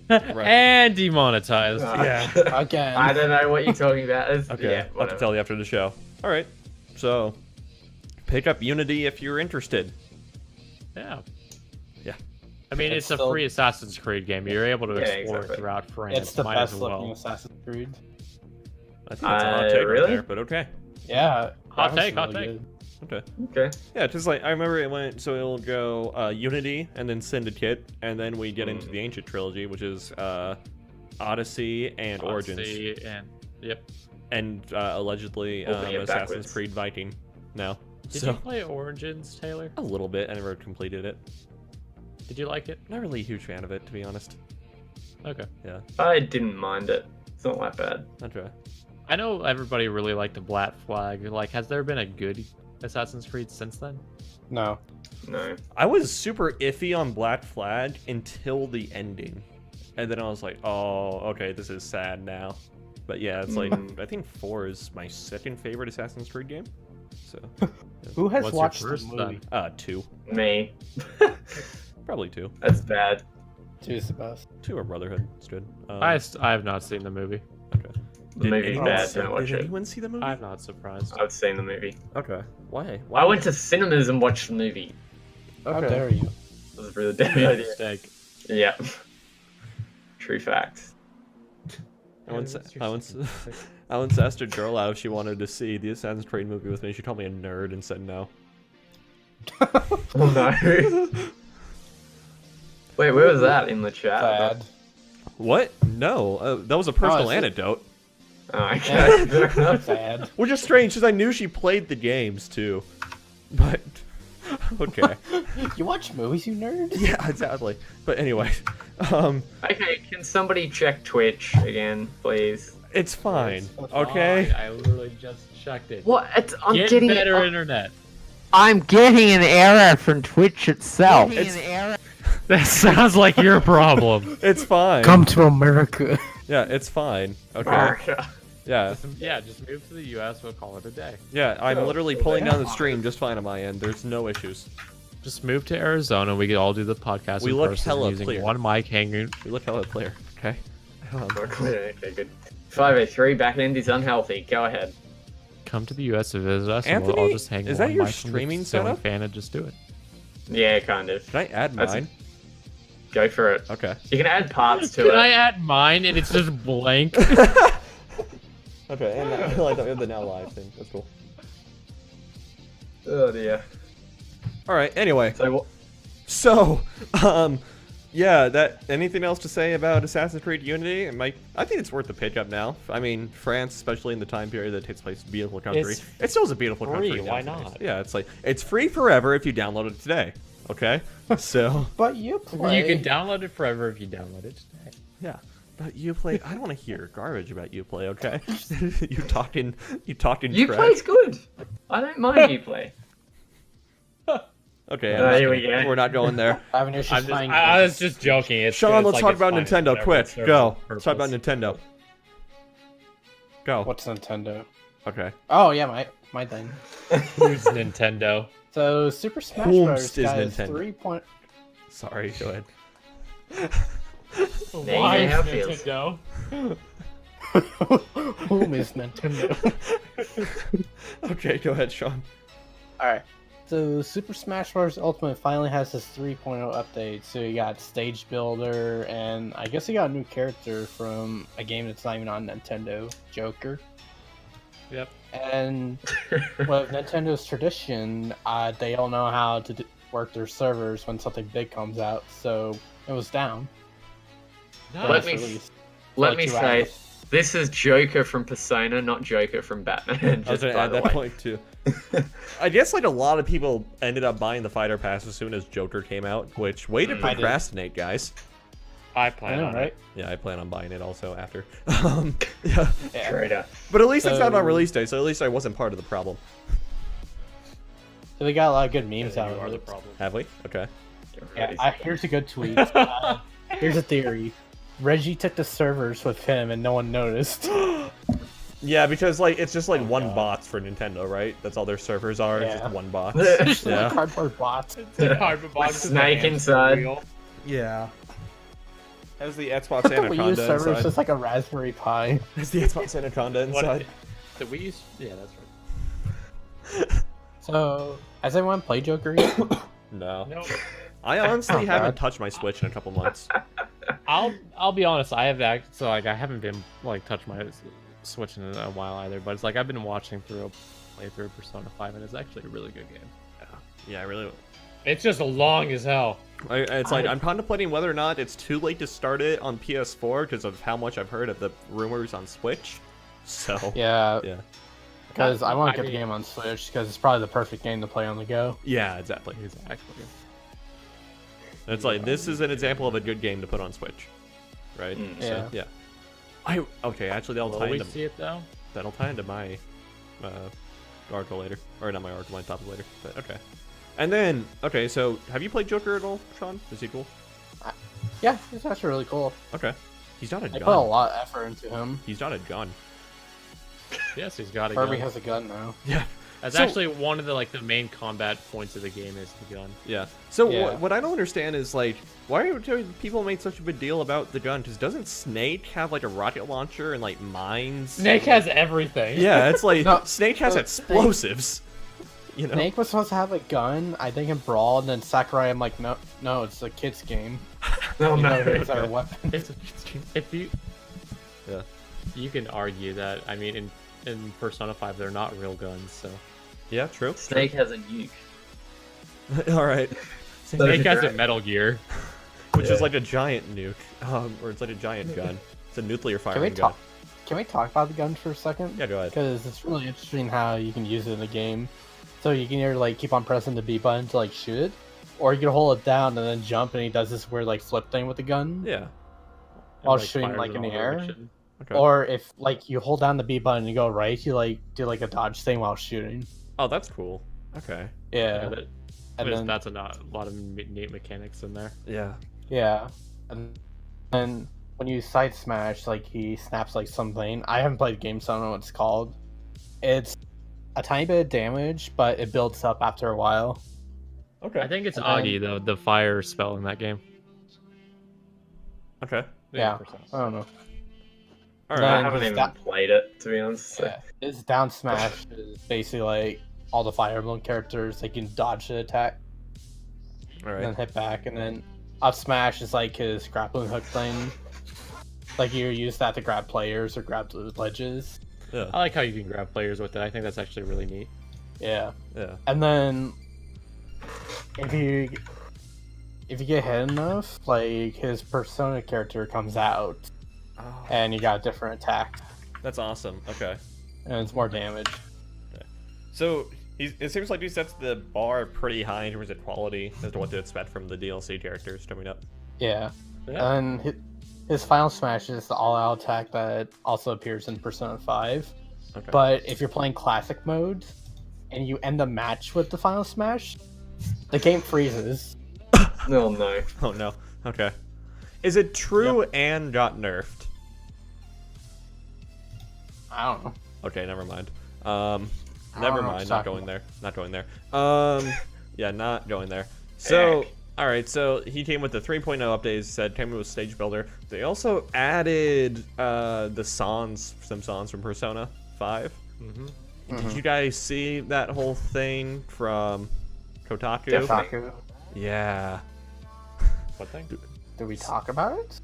Right. And demonetized. Yeah. Again. I don't know what you're talking about. Okay, Yeah, I'll have to whatever. tell you after the show. All right, so pick up Unity if you're interested. Yeah. Yeah. I mean, it's a still- free Assassin's Creed game. You're able to Yeah, explore exactly. throughout France. It's the Might as best well. looking Assassin's Creed. I think that's a hot take right really? there, but okay. Yeah. Hot that take, was hot really take. good. Okay. Okay. Yeah, just like I remember it went. So it'll go Unity and then Syndicate, and then we get into the Ancient Trilogy, which is Odyssey and Origins, Odyssey and yep. and allegedly Opening it Assassin's backwards. Creed Viking. Now, Did so you play Origins, Taylor? a little bit. I never completed it. Did you like it? Not really a huge fan of it, to be honest. Okay. Yeah. I didn't mind it. It's not that bad. Okay. I know everybody really liked the Black Flag. Like, has there been a good Assassin's Creed since then? No. No. I was super iffy on Black Flag until the ending. And then I was like, oh, okay, this is sad now. But yeah, it's like, I think 4 is my second favorite Assassin's Creed game. So, Who has What's your watched the first, movie? 2. Me. Probably 2. That's bad. 2 is the best. 2 or Brotherhood. It's good. I have not seen the movie. Okay. The movie's anyone bad. see- Don't watch did it. anyone see the movie? I'm not surprised. I've seen the movie. Okay. Why? I went to cinemas and watched the movie. How dare you? It was a really bad Big idea. mistake. Yeah. True facts. I once asked a girl out if she wanted to see the Assassin's Creed movie with me. She called me a nerd and said no. Oh no. Wait, where was that in the chat? Bad. What? No. That was a personal it's- anecdote. Oh, okay. Fair enough. Bad. Which is strange, because I knew she played the games, too. But, okay. You watch movies, you nerd? Yeah, exactly. But anyway, Okay, can somebody check Twitch again, please? it's fine, It's okay? I literally just checked it. What? I'm Get getting better internet. I'm getting an error from Twitch itself. That sounds like your problem. It's fine. Come to America. Yeah, it's fine. Okay. America. Yeah. Yeah, just move to the US. We'll call it a day. Yeah, I'm Oh, literally so pulling they down the have stream just fine on my end. There's no issues. Just move to Arizona. We could all do the podcast. We in look person hella using clear. one mic hanging. We look hella clear, okay? Okay, good. 503 back end is unhealthy. Go ahead. Come to the US to visit us, and we'll Anthony, all just hang. is one that your mic from the streaming ceiling setup? fan and just do it. Yeah, kind of. Can I add That's- mine? Go for it. Okay. You can add parts to Can it. I add mine and it's just blank? Okay, and I like that we have the now live thing. That's cool. Oh dear. Alright, anyway. So what? So, yeah, anything else to say about Assassin's Creed Unity? I think it's worth the pick up now. I mean, France, especially in the time period that takes place, beautiful country. It still is a beautiful free, country. why nowadays. not? Yeah, it's free forever if you download it today. Okay, so But you play. You can download it forever if you download it today. yeah. But Uplay, I don't want to hear garbage about Uplay. Okay, you talking trash. Uplay's good. I don't mind Uplay. Okay, Here we go. we're not going there. I have an issue finding I was just joking. It's Sean, it's let's like talk it's about fine, Nintendo. whatever, Quick, it serves go. its Let's talk about purpose. Nintendo. Go. What's Nintendo? Okay. Oh yeah, my thing. Who's Nintendo? So Super Smash Whomst Bros. is Got Nintendo. 3 point. Sorry, go ahead. Why is how it feels. Nintendo? Whom is Nintendo? Okay, go ahead, Sean. Alright. So Super Smash Bros. Ultimate finally has this 3.0 update. So you got Stage Builder, and I guess you got a new character from a game that's not even on Nintendo, Joker. Yep. And with Nintendo's tradition, they all know how to work their servers when something big comes out, so it was down. No, Let It's me released. Let Like me 2 say, hours. this is Joker from Persona, not Joker from Batman. I was Just gonna by add the that way. point too. I guess like a lot of people ended up buying the fighter pass as soon as Joker came out, which way to I did. procrastinate, guys. I I plan know, on right? it. Yeah, I plan on buying it also after. Yeah, Yeah. Traitor. but at least it's not on So- release day, so at least I wasn't part of the problem. So they got a lot of good memes You out are of the it. problem. Have we? Okay. Yeah, here's a good tweet. Here's a theory. Reggie took the servers with him and no one noticed. Yeah, because like it's just like Oh, one God. bots for Nintendo, right? That's all their servers are. It's Yeah. just one bot. Like Yeah. cardboard bots. With Snake inside. Yeah. Has the Xbox The Wii U Anaconda server is inside. just like a Raspberry Pi. Has the Xbox Anaconda inside. The Wii U? Yeah, that's right. So, has anyone played Joker yet? No. No, I honestly Oh, haven't God. touched my Switch in a couple months. I'll be honest. I have so like I haven't been like touched my Switch in a while either. But it's like I've been watching through a playthrough of Persona 5, and it's actually a really good game. Yeah, I really. It's just long as hell. It's like I'm contemplating whether or not it's too late to start it on PS4 because of how much I've heard of the rumors on Switch. So Yeah, yeah, because I want to get the mean- game on Switch because it's probably the perfect game to play on the go. yeah, exactly. Exactly. It's like this is an example of a good game to put on Switch, right? Mm. So, yeah. Okay, actually Will we see it though? that'll tie into my article later, or not my article, my topic later. But okay. And then okay, so have you played Joker at all, Sean? Is he cool? Yeah, it's actually really cool. Okay. He's not a They gun. put a lot of effort into him. He's not a gun. Yes, he's got a Kirby gun. has a gun now. Yeah. That's So- actually one of the main combat points of the game is the gun. Yeah. So Yeah. what I don't understand is like, why do people make such a big deal about the gun? Because doesn't Snake have like a rocket launcher and like mines? Snake has everything. Yeah, it's like No, Snake has so explosives. You know. Snake was supposed to have a gun, I think, in Brawl, and then Sakurai, I'm like, no, it's a kid's game. Oh You know, no. here's our weapon. If you Yeah. you can argue that I mean in Persona 5 they're not real guns, so Yeah. True. Snake has a nuke. All right. Snake has a great. Metal Gear. Which is Yeah. like a giant nuke, or it's like a giant gun. It's a nuclear Can we firing gun. talk? Can we talk about the gun for a second? Yeah, go ahead. Because it's really interesting how you can use it in the game. So you can either like keep on pressing the B button to like shoot it, or you can hold it down and then jump, and he does this weird like flip thing with the gun. Yeah. While And, shooting, fires like, it in the all air? direction. Okay. Or if like you hold down the B button and you go right, you like do like a dodge thing while shooting. Oh, that's cool. Okay. Yeah, Yeah, that, and then that's a lot of neat mechanics in there. Yeah. yeah, and then when you side smash, like he snaps like something. I haven't played the game, so I don't know what it's called. It's a tiny bit of damage, but it builds up after a while. Okay. I think it's And then- Agi, the fire spell in that game. Okay. Yeah, I don't know. All I right. haven't his even da- played it, to be honest. So. Yeah, his down smash is basically like all the Fire Emblem characters. They can dodge the attack All and then right. hit back, and then up smash is like his grappling hook thing. Like you use that to grab players or grab the ledges. Yeah. I like how you can grab players with it. I think that's actually really neat. Yeah, Yeah. and then if you if you get hit enough, like his persona character comes out, Oh, and you got different attacks, that's awesome. Okay. and it's more damage. So it seems like he sets the bar pretty high in terms of quality as to what to expect from the DLC characters coming up. Yeah. Yeah. And his final smash is the all-out attack that also appears in Persona 5. Okay. But if you're playing classic mode and you end the match with the final smash, the game freezes. No, no. Oh no. Okay. Is it true and got nerfed? I don't know. Okay, never mind. don't Never know what mind. you're Not talking going there. Not going there. Yeah, not going there. So, all right. So he came with the 3.0 updates. Said came with Stage Builder. They also added some songs from Persona 5. Did you guys see that whole thing from Kotaku? Definitely. Kotaku. Yeah. What thing? Did we talk about it?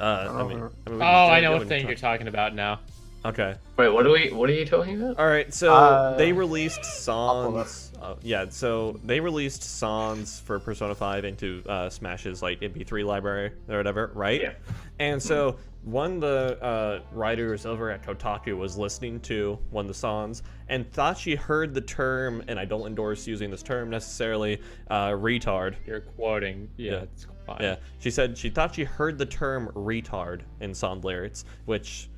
I mean, we Oh, can- I know we what can thing talk- you're talking about now. Okay. Wait, what are you talking about? All right. So they pull released it up. songs. Yeah. So they released songs for Persona 5 into Smash's like MP3 library or whatever, right? Yeah. And so one of the writers over at Kotaku was listening to one of the songs and thought she heard the term, and I don't endorse using this term necessarily, retard. You're quoting. Yeah, Yeah. it's fine. Yeah, she said she thought she heard the term retard in song lyrics, which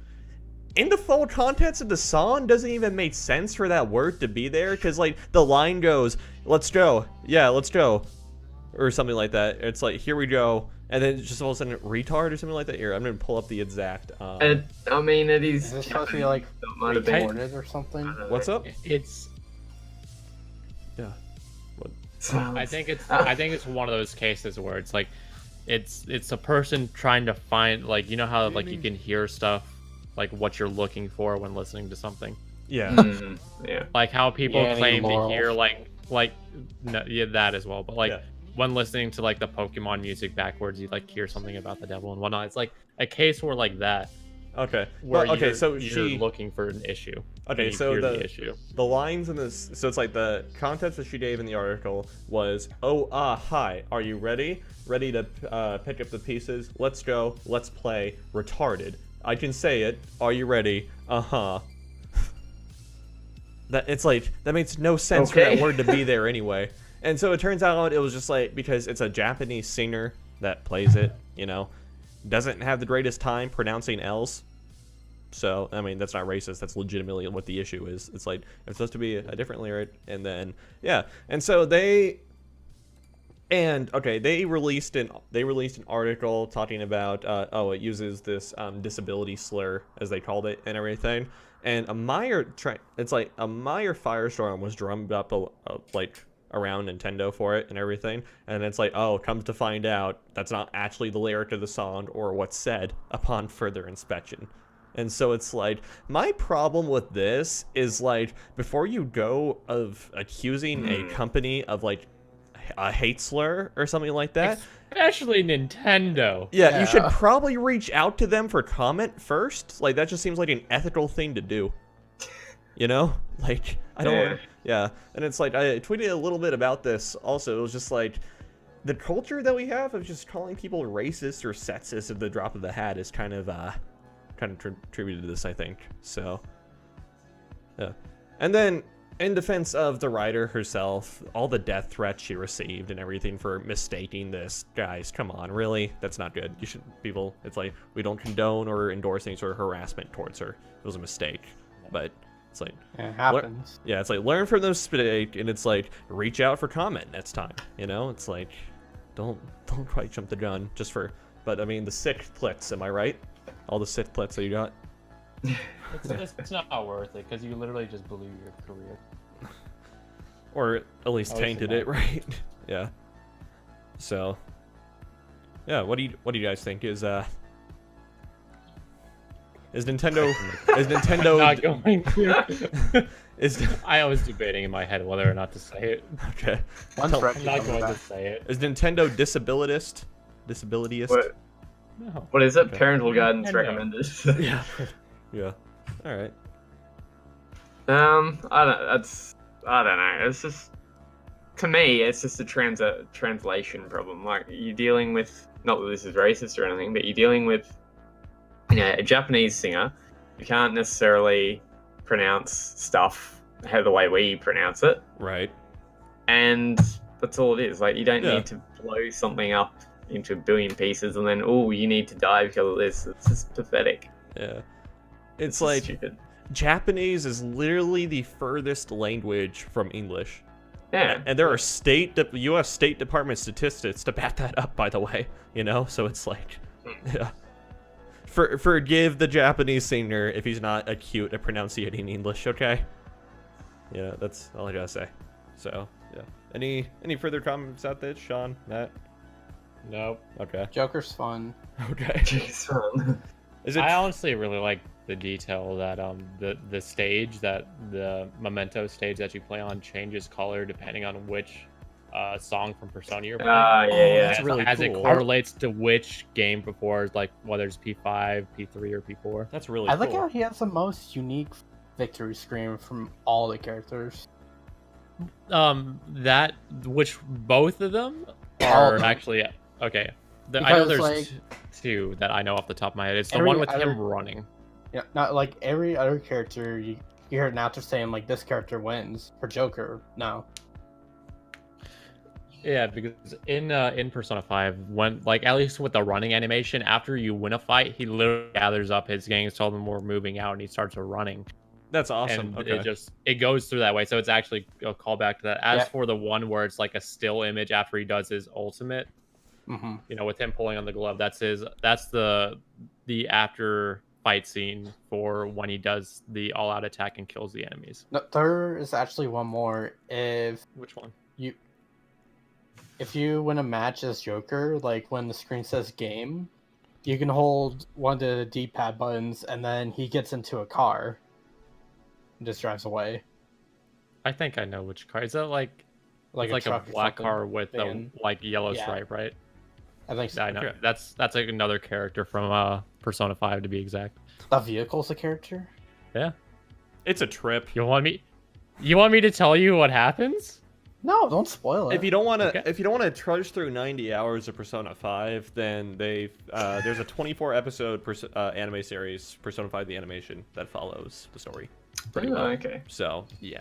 in the full context of the song doesn't even make sense for that word to be there, because like the line goes, let's go, yeah, let's go, or something like that. It's like, here we go, and then just all of a sudden retard or something like that. Here, I'm gonna pull up the exact I mean, it is. Is this supposed to be like That might have been. recorded or something? what's up? It's. Yeah. I think it's one of those cases where it's like, it's a person trying to find, like, you know how like you can hear stuff, like what you're looking for when listening to something, Yeah. Mhm, yeah. like how people Yeah, claim to laurels. hear like no, yeah, that as well, but like Yeah. when listening to like the Pokemon music backwards, you like hear something about the devil and whatnot. It's like a case where like that, Okay. where Well, okay. you're, So you're she. looking for an issue. Okay, and you so hear the issue. the lines in this, so it's like the context that she gave in the article was, oh, hi, are you ready? Ready to pick up the pieces? Let's go, let's play, retarded. I can say it, are you ready? Uh-huh. That, it's like, that makes no sense for Okay. that word to be there anyway. And so it turns out it was just like, because it's a Japanese singer that plays it, you know, doesn't have the greatest time pronouncing L's. So, I mean, that's not racist. That's legitimately what the issue is. It's like, it's supposed to be a different lyric, and then, yeah. And so they released an article talking about, it uses this disability slur, as they called it, and everything. And a Meyer firestorm was drummed up, like, around Nintendo for it and everything. And it's like, oh, comes to find out, that's not actually the lyric of the song or what's said upon further inspection. And so it's like, my problem with this is like, before you go of accusing a company of like a hate slur or something like that, Especially Nintendo. yeah, you should Yeah. probably reach out to them for comment first. Like, that just seems like an ethical thing to do. You know? Like, I don't... Yeah. And it's like, I tweeted a little bit about this also. It was just like, the culture that we have of just calling people racist or sexist at the drop of the hat is kind of contributed to this, I think. So, yeah. And then, in defense of the writer herself, all the death threats she received and everything for mistaking this, guys, come on, really? That's not good. You should, people, it's like, we don't condone or endorse any sort of harassment towards her. It was a mistake. But, it's like, It happens. yeah, it's like, learn from the mistake, and it's like, reach out for comment next time, you know? It's like, don't quite jump the gun just for, but I mean, the sick clicks, am I right? All the sick clicks that you got? It's not worth it because you literally just blew your career. Or at least Oh, tainted isn't it, right? Yeah. So, yeah, what do you guys think? Is Nintendo Not going to. is I was debating in my head whether or not to say it. okay. Once Tell- Rex I'm not comes going to back. say it. Is Nintendo disabilityist? What, No. what is it? Okay. Parental guidance Nintendo. recommended. Yeah. Yeah. All right. I don't know. It's just to me, it's just a translation problem. Like, you're dealing with, not that this is racist or anything, but you're dealing with, a Japanese singer. You can't necessarily pronounce stuff the way we pronounce it. Right. And that's all it is. Like, you don't Yeah. need to blow something up into a billion pieces and then, you need to die because of this. It's just pathetic. Yeah. It's It's like stupid. Japanese is literally the furthest language from English. Yeah. And there are U.S. State Department statistics to back that up, by the way. So it's like, yeah. Forgive the Japanese singer if he's not acute at pronouncing English, okay? Yeah, that's all I gotta say. So, yeah. Any further comments out there, Sean, Matt? Nope. Okay. Joker's fun. Okay. Jeez, man. Is it? I honestly really like the detail that the stage, that the memento stage that you play on changes color depending on which song from Persona you're playing. Yeah. That's really as it cool. correlates to which game before, like whether it's P5, P3, or P4. That's really I cool. like how he has the most unique victory scream from all the characters. That which both of them All are of them. actually okay. I know Because, there's like, two that I know off the top of my head. It's the every one with other- him running. Yeah, not like every other character. You hear an announcer saying like this character wins for Joker. No. Yeah, because in Persona 5, when like at least with the running animation, after you win a fight, he literally gathers up his gangs, all of them were moving out, and he starts running. That's awesome. And Okay. it goes through that way. So it's actually a callback to that. As Yeah. for the one where it's like a still image after he does his ultimate, Mm-hmm. with him pulling on the glove, that's the after fight scene for when he does the all out attack and kills the enemies. No, there is actually one more. Which one? If you win a match as Joker, like when the screen says game, you can hold one of the D-pad buttons, and then he gets into a car and just drives away. I think I know which car. Is that like Like it's a like truck a or black something. car with Van. a like yellow Yeah. stripe, right? I think so. Yeah, I know. Okay. That's like another character from Persona 5 to be exact. The vehicle's a character? Yeah. It's a trip. You want me to tell you what happens? No, don't spoil it. If you don't want to, Okay. if you don't want to trudge through 90 hours of Persona 5, then there's a 24 episode anime series, Persona 5: The Animation, that follows the story pretty well. Okay. So yeah,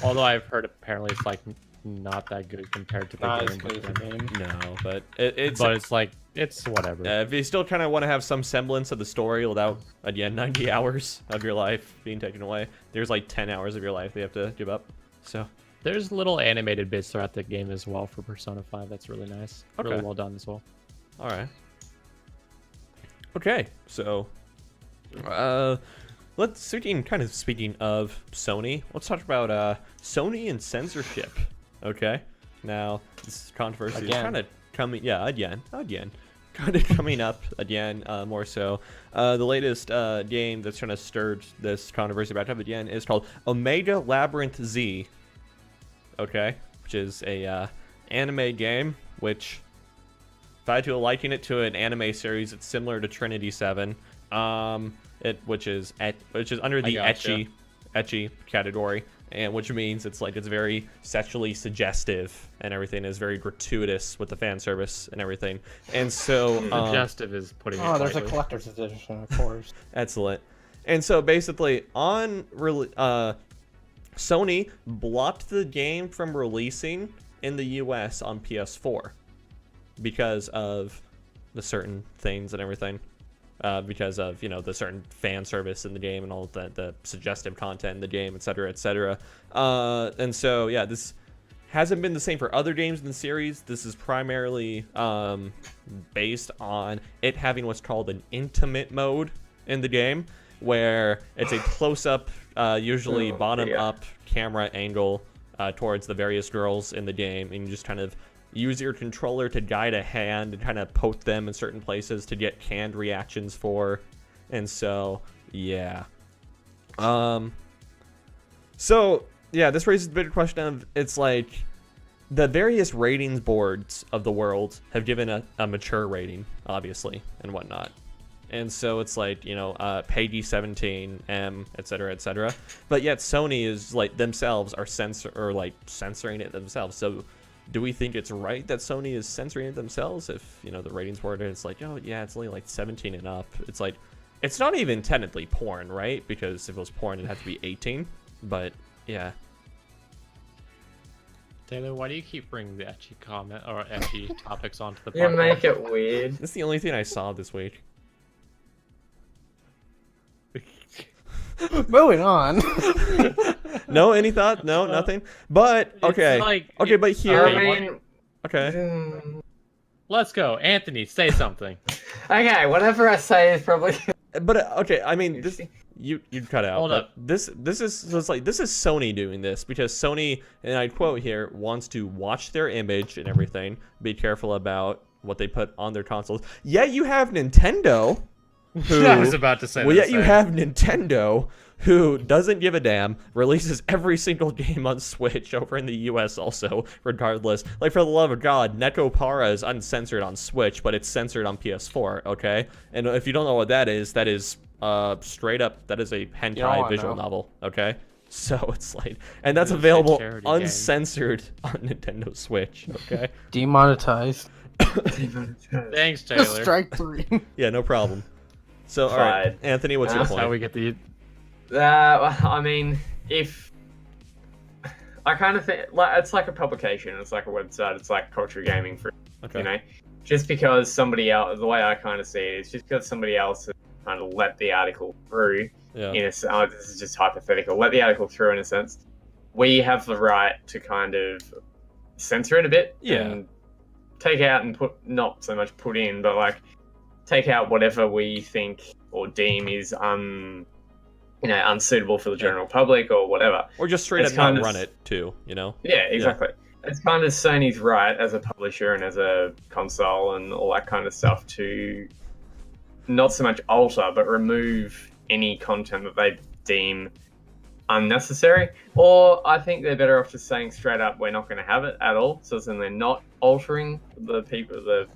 Although I've heard apparently it's like not that good compared to the Not as game. good as the But game. no, but it's it's like it's whatever. if you still kind of want to have some semblance of the story without, again, 90 hours of your life being taken away, there's like 10 hours of your life you have to give up. So There's little animated bits throughout the game as well for Persona 5. That's really nice. Okay. Really well done as well. all right, okay, so speaking of Sony, let's talk about Sony and censorship. Okay, now this controversy is Again. kind of coming. Yeah, again, kind of coming up again. More so, the latest game that's trying to stir this controversy back up again is called Omega Labyrinth Z. Okay, which is a anime game, which if I had to liken it to an anime series, it's similar to Trinity 7. Which is under the gotcha. ecchi category, and which means it's very sexually suggestive and everything is very gratuitous with the fan service and everything. And so Suggestive is putting it Oh, there's a lightly. collector's edition, of course. excellent. And so basically Sony blocked the game from releasing in the US on PS4 because of the certain things and everything. Because of the certain fan service in the game and all of the suggestive content in the game, etc., etc. And so yeah, this hasn't been the same for other games in the series. This is primarily based on it having what's called an intimate mode in the game, where it's a close-up, usually bottom-up camera angle towards the various girls in the game, and you just kind of use your controller to guide a hand and kind of poke them in certain places to get canned reactions for. And so, yeah. So, yeah, this raises the bigger question of, it's like, the various ratings boards of the world have given a mature rating, obviously, and whatnot. And so it's like, you know, PEGI-17, M, etc., etc. But yet Sony is like themselves are censoring it themselves. So do we think it's right that Sony is censoring it themselves? If, you know, the ratings board is like, oh yeah, it's only like 17 and up. It's like, it's not even technically porn, right? Because if it was porn, it'd have to be 18. But yeah. Taylor, why do you keep bringing the ecchi comment or ecchi topics onto the podcast? You make it weird. That's the only thing I saw this week. Moving on. No, any thought? No, nothing. But okay, like- okay, but here, I mean, okay. Let's go, Anthony. Say something. okay, whatever I say is probably. But okay, I mean, this you cut out. Hold but up. This is so it's like this is Sony doing this because Sony, and I quote here, wants to watch their image and everything. Be careful about what they put on their consoles. Yet you have Nintendo. Who, I was about to say. well, the yet you same. have Nintendo, who doesn't give a damn, releases every single game on Switch over in the US also, regardless. Like, for the love of God, Neko Para is uncensored on Switch, but it's censored on PS4, okay? And if you don't know what that is straight up, that is a hentai visual novel, okay? So it's like, and that's It's a available charity game. uncensored on Nintendo Switch, okay? Demonetized. Thanks, Taylor. Strike 3. Yeah, no problem. So, all right, Fine. Anthony, what's your That's point? how we get the. I mean, if I kind of think like it's like a publication, it's like a website, it's like culture gaming for Okay. you know, just because somebody else, the way I kind of see it is just because somebody else has kind of let the article through. Yeah. This is just hypothetical. Let the article through in a sense. We have the right to kind of censor it a bit. Yeah. And take out and put not so much put in, but like take out whatever we think or deem is unsuitable for the general public or whatever. Or just straight It's up not kind of- run it too, you know? Yeah, exactly. It's kind of Sony's right as a publisher and as a console and all that kind of stuff to not so much alter, but remove any content that they deem unnecessary. Or I think they're better off just saying straight up, we're not going to have it at all. So then they're not altering the people,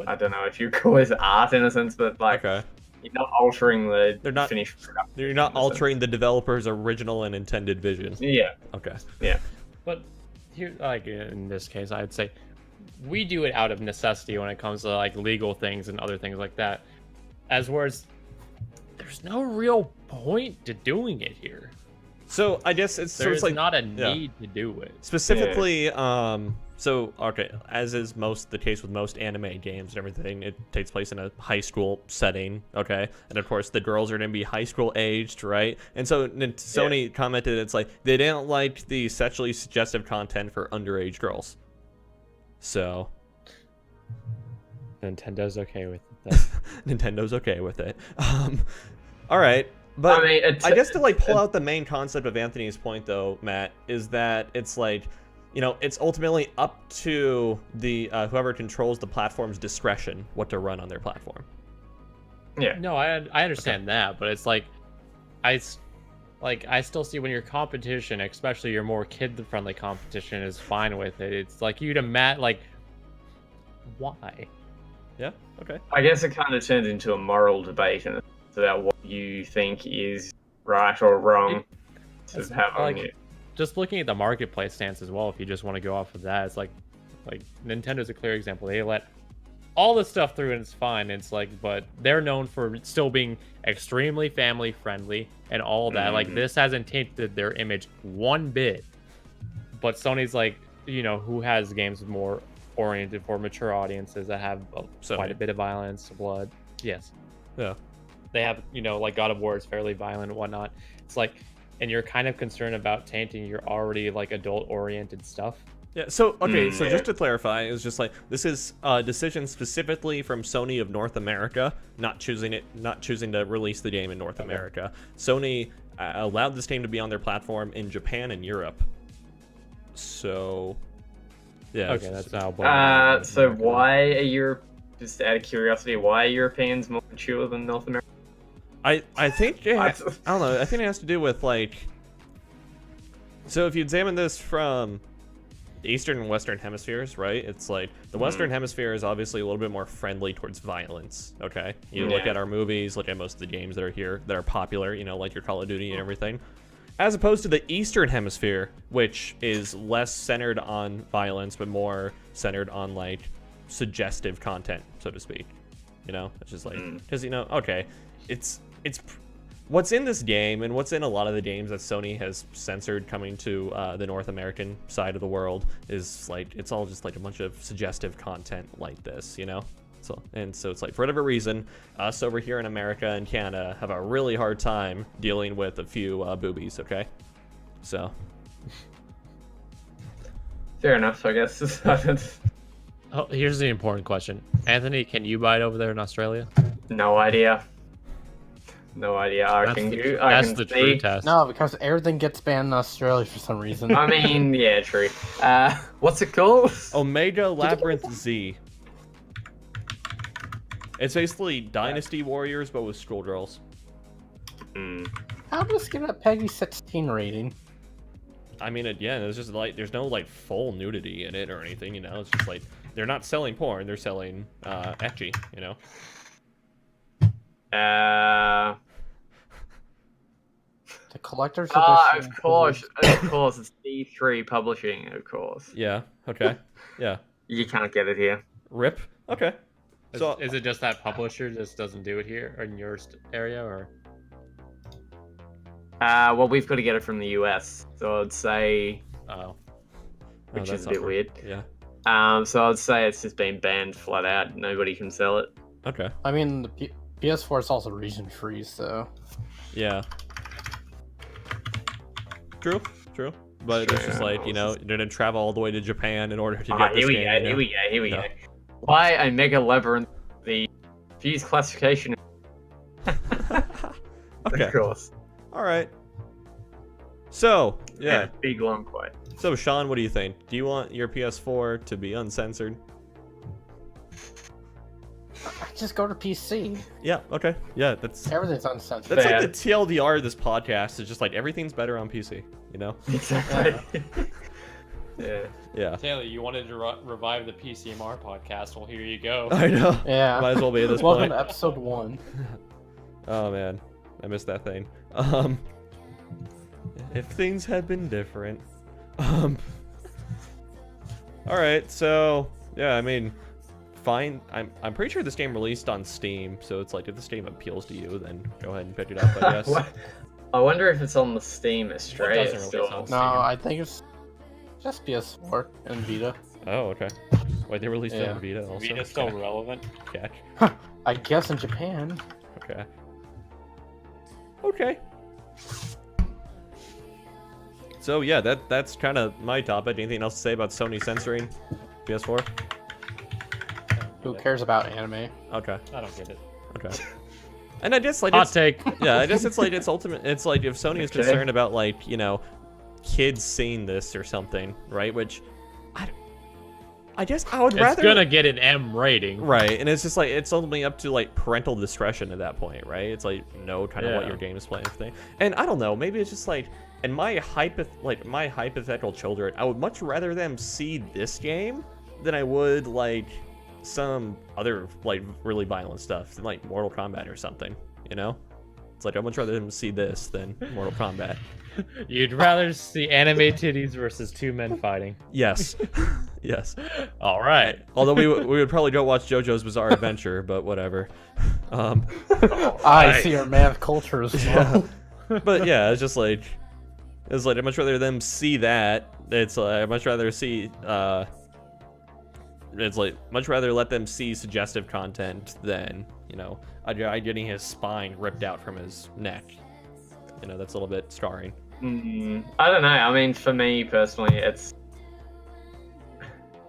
I don't know if you call this art in a sense, but like Okay. you're not altering the They're not- finished product. You're not altering the developer's original and intended vision. Yeah, Okay. yeah. But here, like in this case, I'd say we do it out of necessity when it comes to like legal things and other things like that. As whereas there's no real point to doing it here. So I guess it's so There's it's like not a yeah. need to do it. specifically so okay, as is the case with most anime games and everything, it takes place in a high school setting, okay? And of course the girls are going to be high school aged, right? And so Sony commented it's like they didn't like the sexually suggestive content for underage girls. So Nintendo's okay with that. Nintendo's okay with it. All right. But I mean, I guess to like pull out the main concept of Anthony's point though, Matt, is that it's like, you know, it's ultimately up to the whoever controls the platform's discretion what to run on their platform. Yeah. No, I understand that, but it's like I still see when your competition, especially your more kid-friendly competition, is fine with it. It's like you'd imagine, like, why? Yeah. Okay. I guess it kind of turns into a moral debate and it's about what you think is right or wrong to It's have on like- you. Just looking at the marketplace stance as well, if you just want to go off of that, it's like Nintendo's a clear example. They let all this stuff through and it's fine. It's like, but they're known for still being extremely family friendly and all that. Like this hasn't tainted their image one bit. But Sony's like, you know, who has games more oriented for mature audiences that have quite a bit of violence, blood. Yes. Yeah. They have, you know, like God of War is fairly violent and whatnot. It's like, and you're kind of concerned about tainting your already like adult oriented stuff. Yeah, so okay, so just to clarify, it was just like this is a decision specifically from Sony of North America, not choosing to release the game in North America. Sony allowed this game to be on their platform in Japan and Europe. So yeah. Okay, that's how. So why are just out of curiosity, why are Europeans more mature than North America? I think I don't know. I think it has to do with like. So if you examine this from Eastern and Western hemispheres, right? It's like the Western hemisphere is obviously a little bit more friendly towards violence. Okay, you look at our movies, look at most of the games that are here that are popular, you know, like your Call of Duty and everything, as opposed to the Eastern hemisphere, which is less centered on violence but more centered on like suggestive content, so to speak. You know, it's just like because you know, okay, it's what's in this game and what's in a lot of the games that Sony has censored coming to the North American side of the world is like it's all just like a bunch of suggestive content like this, you know. So it's like for whatever reason, us over here in America and Canada have a really hard time dealing with a few boobies. Okay, so Fair enough, I guess. Oh, here's the important question. Anthony, can you buy it over there in Australia? No idea. No idea. I That's can the, go. that's I can the see. true test. No, because everything gets banned in Australia for some reason. I mean, yeah, true. What's it called? Omega Labyrinth Z. It's basically Dynasty Warriors, but with schoolgirls. How does it get a Peggy 16 rating? I mean, again, it's just like there's no like full nudity in it or anything, you know. It's just like they're not selling porn; they're selling ecchi, you know. The collector's edition. Of course, it's D3 Publishing, of course. Yeah. Okay. Yeah. You can't get it here. Rip. Okay. So Is it just that publisher just doesn't do it here or in your area, or? Well, we've got to get it from the US, so I'd say, Oh, which that's is a bit awkward. weird. Yeah. So I'd say it's just been banned flat out. Nobody can sell it. Okay. I mean, the PS4 is also region free, so. Yeah. True. True. But it's just like, you know, you're gonna travel all the way to Japan in order to get this game. You know? Here we No. go. Why a Mega Labyrinth? The fuse classification. Okay. Of course. All right. So yeah. Big long quote. So Sean, what do you think? Do you want your PS4 to be uncensored? Just go to PC. Yeah. Okay. Yeah. That's Everything's uncensored. like Fair. the TLDR of this podcast. Is just like everything's better on PC. You know? Exactly. Yeah. Yeah. Taylor, you wanted to revive the PCMR podcast. Well, here you go. I know. Yeah. Might as well be at this Welcome point. to episode 1. Oh man, I missed that thing. If things had been different. All right, so yeah, I mean, fine. I'm pretty sure this game released on Steam, so it's like if this game appeals to you, then go ahead and pick it up, I guess. What? I wonder if it's on the Steam Australia doesn't still. release on No, I think it's just PS4 and Vita. Oh, okay. Wait, they released it Yeah. on Vita also. Vita's still relevant. Catch. I guess in Japan. Okay. Okay. So yeah, that's kind of my topic. Anything else to say about Sony censoring PS4? Who cares about anime? Okay. I don't get it. Okay. And I guess like Hot it's, take. yeah, I guess it's like it's ultimate. It's like if Sony is Okay. concerned about like you know, kids seeing this or something, right? Which, I guess I would It's rather. gonna get an M rating. Right, and it's just like it's only up to like parental discretion at that point, right? It's like know kind of what Yeah. your game is playing thing. And I don't know, maybe it's just like in my hypothetical children, I would much rather them see this game than I would like some other like really violent stuff, like Mortal Kombat or something, you know? It's like I'd much rather them see this than Mortal Kombat. You'd rather see anime titties versus two men fighting. Yes. Yes. All right. Although we would probably go watch JoJo's Bizarre Adventure, but whatever. I see our math culture as well. But yeah, it's just like I'd much rather them see that. It's I'd much rather see it's like much rather let them see suggestive content than, you know, a guy getting his spine ripped out from his neck. You know, that's a little bit scarring. I don't know. I mean, for me personally, it's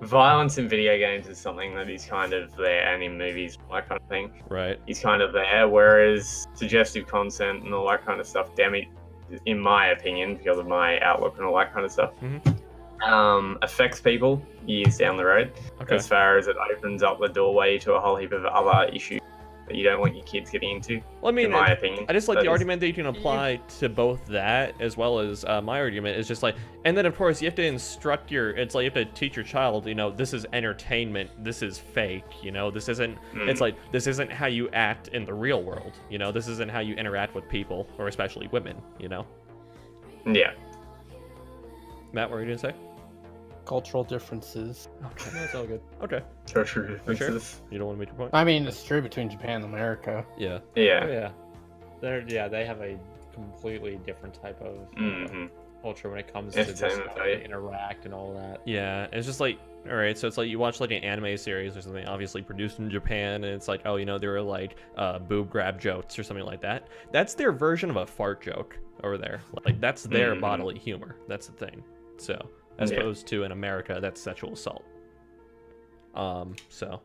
violence in video games is something that is kind of there, and in movies, that kind of thing, Right. is kind of there. Whereas suggestive content and all that kind of stuff, damage, in my opinion, because of my outlook and all that kind of stuff, affects people years down the road. Okay. As far as it opens up the doorway to a whole heap of other issues that you don't want your kids getting into. Well, I mean, in my opinion. I just like That the is- argument that you can apply to both that as well as my argument is just like, and then of course you have to instruct it's like you have to teach your child, this is entertainment, this is fake, this isn't, it's like, this isn't how you act in the real world, this isn't how you interact with people, or especially women, Yeah. Matt, what were you gonna say? Cultural differences. Okay, that's all good. Okay, Sure. differences. You don't want to make your point? I mean, it's true between Japan and America. Yeah. Oh, Yeah. yeah. They have a completely different type of Mhm. culture when it comes to just Entertainment, how right? they interact and all that. Yeah, it's just like, all right, so it's like you watch like an anime series or something, obviously produced in Japan, and it's like, oh, there were like boob grab jokes or something like that. That's their version of a fart joke over there. Like that's their bodily humor. That's the thing. So as opposed to in America, that's sexual assault. So.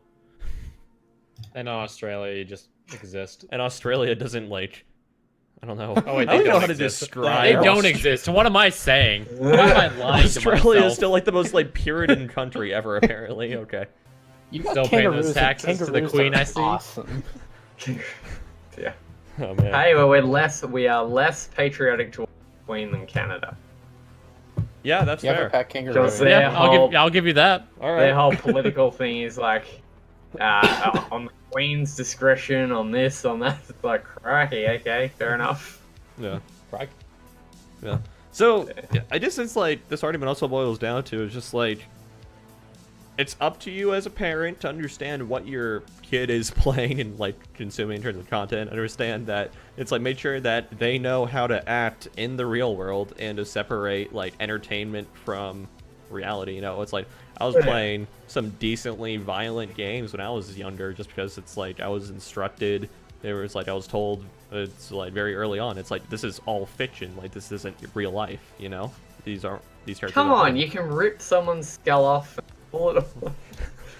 And in Australia, you just exist. And Australia doesn't like. I don't know. Oh wait, I don't they know don't how to exist. describe. They don't exist. What am I saying? Why am I lying to Australia is myself? still like the most like Puritan country ever, apparently. Okay. You Still paying those kangaroos, taxes to the kangaroos queen, are I see. Awesome. Yeah. Oh man. Hey, well, we are less patriotic towards the Queen than Canada. Yeah, that's You have a fair. pet kangaroo. Just right? Yeah, Yeah, I'll give you that. All Their right. whole political thing is like, on the Queen's discretion, on this, on that. It's like, crikey, okay, fair enough. Yeah. Right. Yeah. So I guess it's like this argument also boils down to is just like it's up to you as a parent to understand what your kid is playing and like consuming in terms of content. Understand that it's like make sure that they know how to act in the real world and to separate like entertainment from reality. It's like I was playing some decently violent games when I was younger just because it's like I was instructed. There was like I was told it's like very early on. It's like this is all fiction. Like this isn't real life. These characters. Come on, you can rip someone's skull off and pull it off.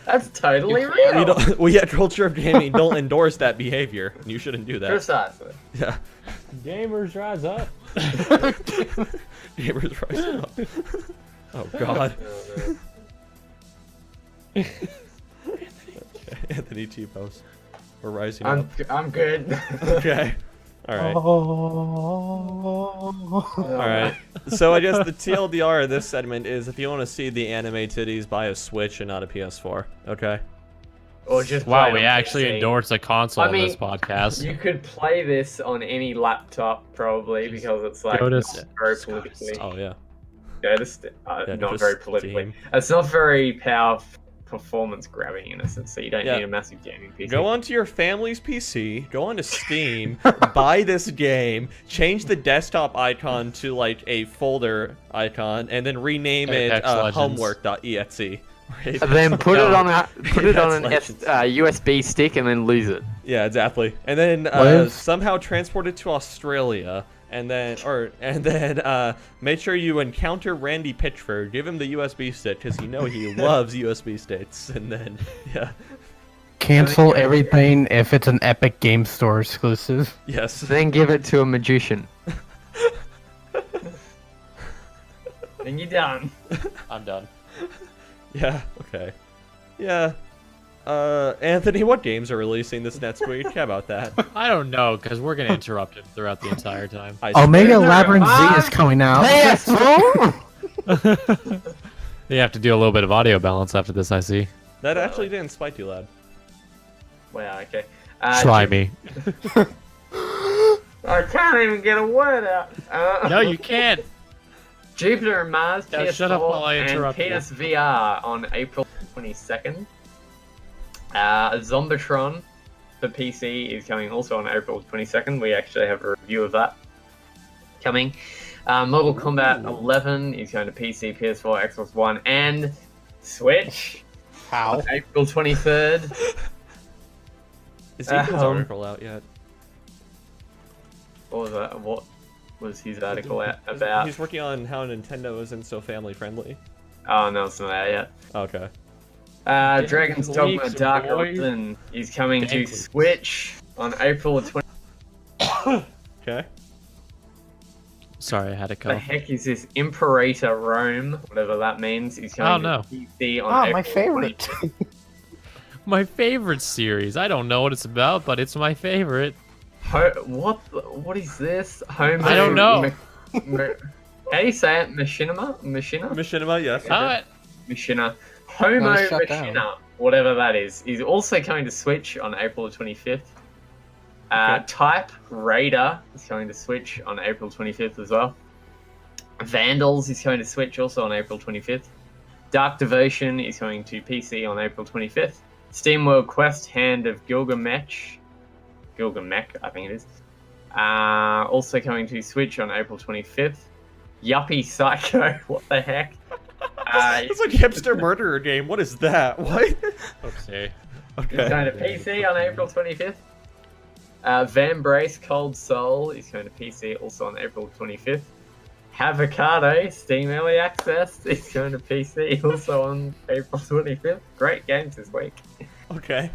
That's totally real. We at Culture of Gaming don't endorse that behavior. You shouldn't do that. Precisely. Yeah. Gamers rise up. Gamers rise up. Oh God. Okay. Anthony T post. We're rising up. I'm good. Okay. All right. Oh. All right. So I guess the TLDR of this segment is if you want to see the anime titties, buy a Switch and not a PS4. Okay. Or just Wow, play we on actually PC. endorse a console I on mean, this podcast. You could play this on any laptop probably because it's like Go to not very politically. Oh yeah. Go to Yeah, not just very politically. Steam. It's not very powerful. Performance grabbing in a sense, so you don't Yeah. need a massive gaming PC. Go onto your family's PC, go onto Steam, buy this game, change the desktop icon to like a folder icon, and then rename it Apex Legends. homework.exe. Right? And then put it on an Legends. USB stick and then lose it. Yeah, exactly. And then Live. somehow transport it to Australia, and then make sure you encounter Randy Pitchford, give him the USB stick because he loves USB sticks, and then yeah, Cancel everything if it's an Epic Game Store exclusive. yes. Then give it to a magician. And you're done. I'm done. Yeah. Okay. Yeah. Anthony, what games are releasing this next week? How about that? I don't know, because we're getting interrupted throughout the entire time. Omega swear. Labyrinth Z is coming out. You have to do a little bit of audio balance after this, I see. That actually didn't spike too loud. Wow. Okay. Try me. I can't even get a word out. No, you can't. Jupiter and Mars Now PS4 shut up while I and interrupt you. PSVR on April 22nd. Zombitron for PC is coming also on April 22nd. We actually have a review of that coming. Mortal Kombat 11 is going to PC, PS4, Xbox One, and Switch How? on April 23rd. Is Ethan's article out yet? What was that? What was his article about? He's working on how Nintendo isn't so family friendly. Oh, no, it's not out yet. Okay. Dragon's Dogma leaks, Dark boy. Orphan is coming to Leaks. Switch on April 20th. Okay. Sorry, I had to The cough. heck is this? Imperator Rome, whatever that means, is coming Oh, no. to PC on Ah, April my favorite. 20th. my favorite series. I don't know what it's about, but it's my favorite. What is this? Homo. I don't know. How do you say it? Machinima? Machinima, yes. Machina. Homo No, shut Machina, down. whatever that is also coming to Switch on April 25th. Okay. Type Raider is going to Switch on April 25th as well. Vandals is going to Switch also on April 25th. Dark Devotion is going to PC on April 25th. SteamWorld Quest Hand of Gilgamesh, I think it is. Also coming to Switch on April 25th. Yuppie Psycho, what the heck? It's like hipster murderer game. What is that? What? Oopsie. It's Okay. going to PC on April 25th. Vambrace Cold Soul is going to PC also on April 25th. Havocado Steam Early Access is going to PC also on April 25th. Great games this week. Okay.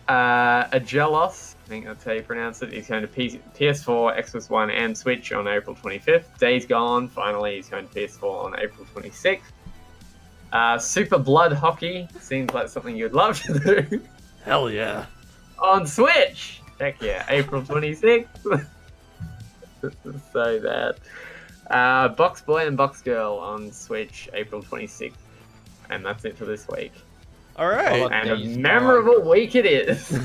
Agelos, I think that's how you pronounce it, is going to PS4, Xbox One, and Switch on April 25th. Days Gone, finally, is going to PS4 on April 26th. Super Blood Hockey seems like something you'd love to do. Hell yeah. On Switch! Heck yeah, April 26th. So bad. Box Boy and Box Girl on Switch, April 26th. And that's it for this week. All right. And a Days memorable week it is.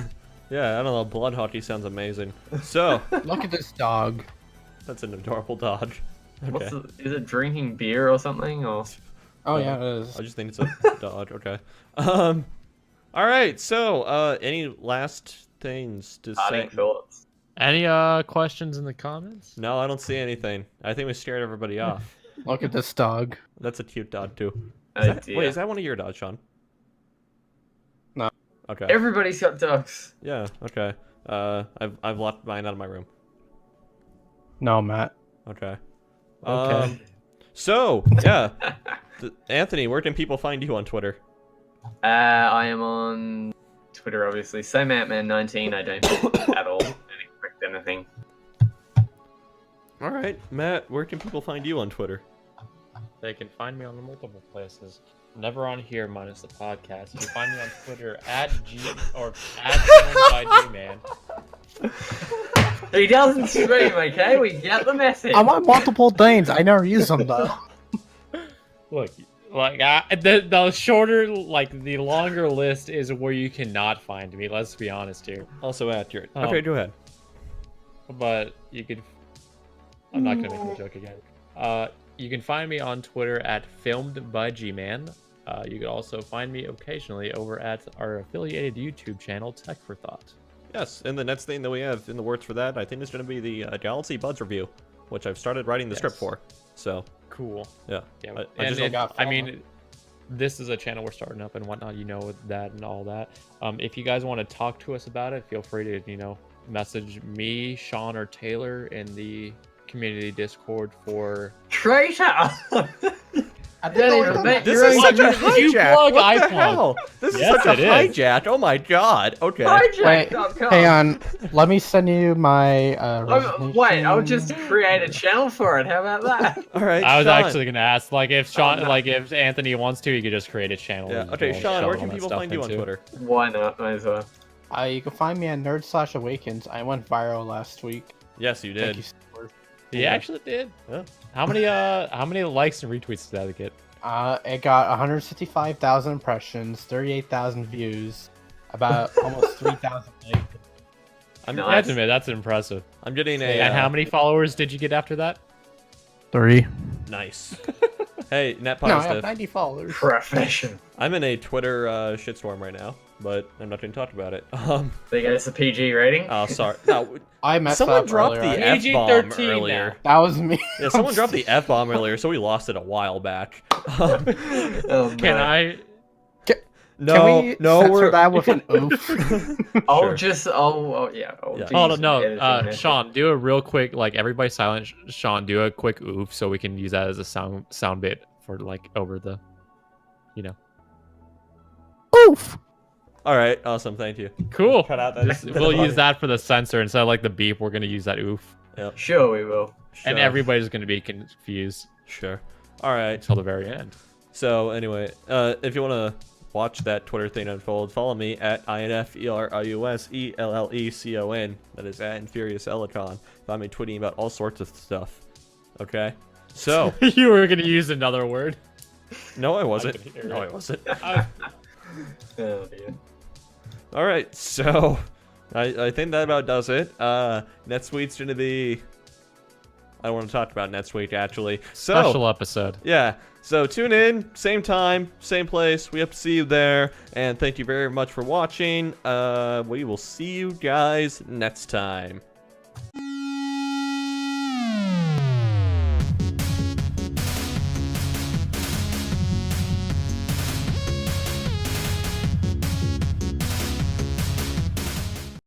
Yeah, I don't know. Blood hockey sounds amazing. So, Look at this dog. that's an adorable dodge. Okay. Is it drinking beer or something? Or Oh yeah, it is. I just think it's a dodge. Okay. All right. So, any last things to parting say? thoughts? Any questions in the comments? No, I don't see anything. I think we scared everybody off. Look at this dog. That's a cute dog too. Oh, dear. Wait, is that one of your dogs, Sean? No. Okay. Everybody's got dogs. Yeah. Okay. I've locked mine out of my room. No, Matt. Okay. Okay. So yeah, Anthony, where can people find you on Twitter? I am on Twitter, obviously. Same Ant-Man19. I don't at all expect anything. All right, Matt, where can people find you on Twitter? They can find me on multiple places. Never on here minus the podcast. You can find me on Twitter at @by Gman. He doesn't stream, okay? We get the message. I'm on multiple things. I never use them though. Look, like the longer list is where you cannot find me. Let's be honest here. Also accurate. Oh. Okay, go ahead. But you could. I'm not gonna make the joke again. You can find me on Twitter at filmedbygman. You can also find me occasionally over at our affiliated YouTube channel, Tech for Thought. Yes, and the next thing that we have in the works for that, I think, is going to be the Galaxy Buds review, which I've started writing the script for. So, Cool. yeah. Yeah, I I mean, this is a channel we're starting up and whatnot, that and all that. If you guys want to talk to us about it, feel free to, message me, Sean, or Taylor in the community Discord for... Traitor! I don't even make This your is own such a community. You hijack. plug What the iPhone. hell? This is Yes, such a it is. hijack. Oh my god. Okay. Wait, Hijack.com. hang on. Let me send you my Wait, I'll resignation. just create a channel for it. How about that? All right. I was Sean. actually gonna ask, if Sean, no. if Anthony wants to, he could just create a channel. Yeah. and Okay, we'll Sean, shove where all can that people stuff find you on into. Twitter? Why not? Might as well. You can find me at Nerd/Awakens. I went viral last week. Yes, you Thank did. you, Stuart. He actually did. Yeah. How many likes and retweets did that get? It got 165,000 impressions, 38,000 views, about almost 3,000 likes. I'm, Nice. I have to admit, that's impressive. I'm getting a. And how many followers did you get after that? 3. Nice. Hey, net No, I have positive. 90 followers. Profession. I'm in a Twitter shitstorm right now, but I'm not going to talk about it. There you go. It's a PG rating. Oh, sorry. No, I messed someone up dropped earlier. the F-bomb PG-13 earlier. now. That was me. Yeah, someone dropped the F-bomb earlier, so we lost it a while back. Oh, Can no. I? No, Can we no, censor we're that with an oof? I'll Sure. oh yeah. I'll Yeah. do Hold on, some no. editing there. Sean, do a real quick, everybody silent. Sean, do a quick oof so we can use that as a sound bit for over the, Oof! All right, awesome, thank you. Cool. Cut out that. We'll use that for the censor instead of the beep. We're gonna use that oof, Sure, we will. and Sure. everybody's gonna be confused Sure. All right. until the very end. So anyway, if you want to watch that Twitter thing unfold, follow me at INFERIUSELLECON. That is at InfuriousElecon. Find me tweeting about all sorts of stuff. Okay? So. You were going to use another word. No, I wasn't. I can hear No, it. I wasn't. Oh, dear. All right, so I think that about does it. NetSuite's going to be... I don't want to talk about NetSuite, actually. So, Special episode. yeah, so tune in, same time, same place. We hope to see you there, and thank you very much for watching. We will see you guys next time.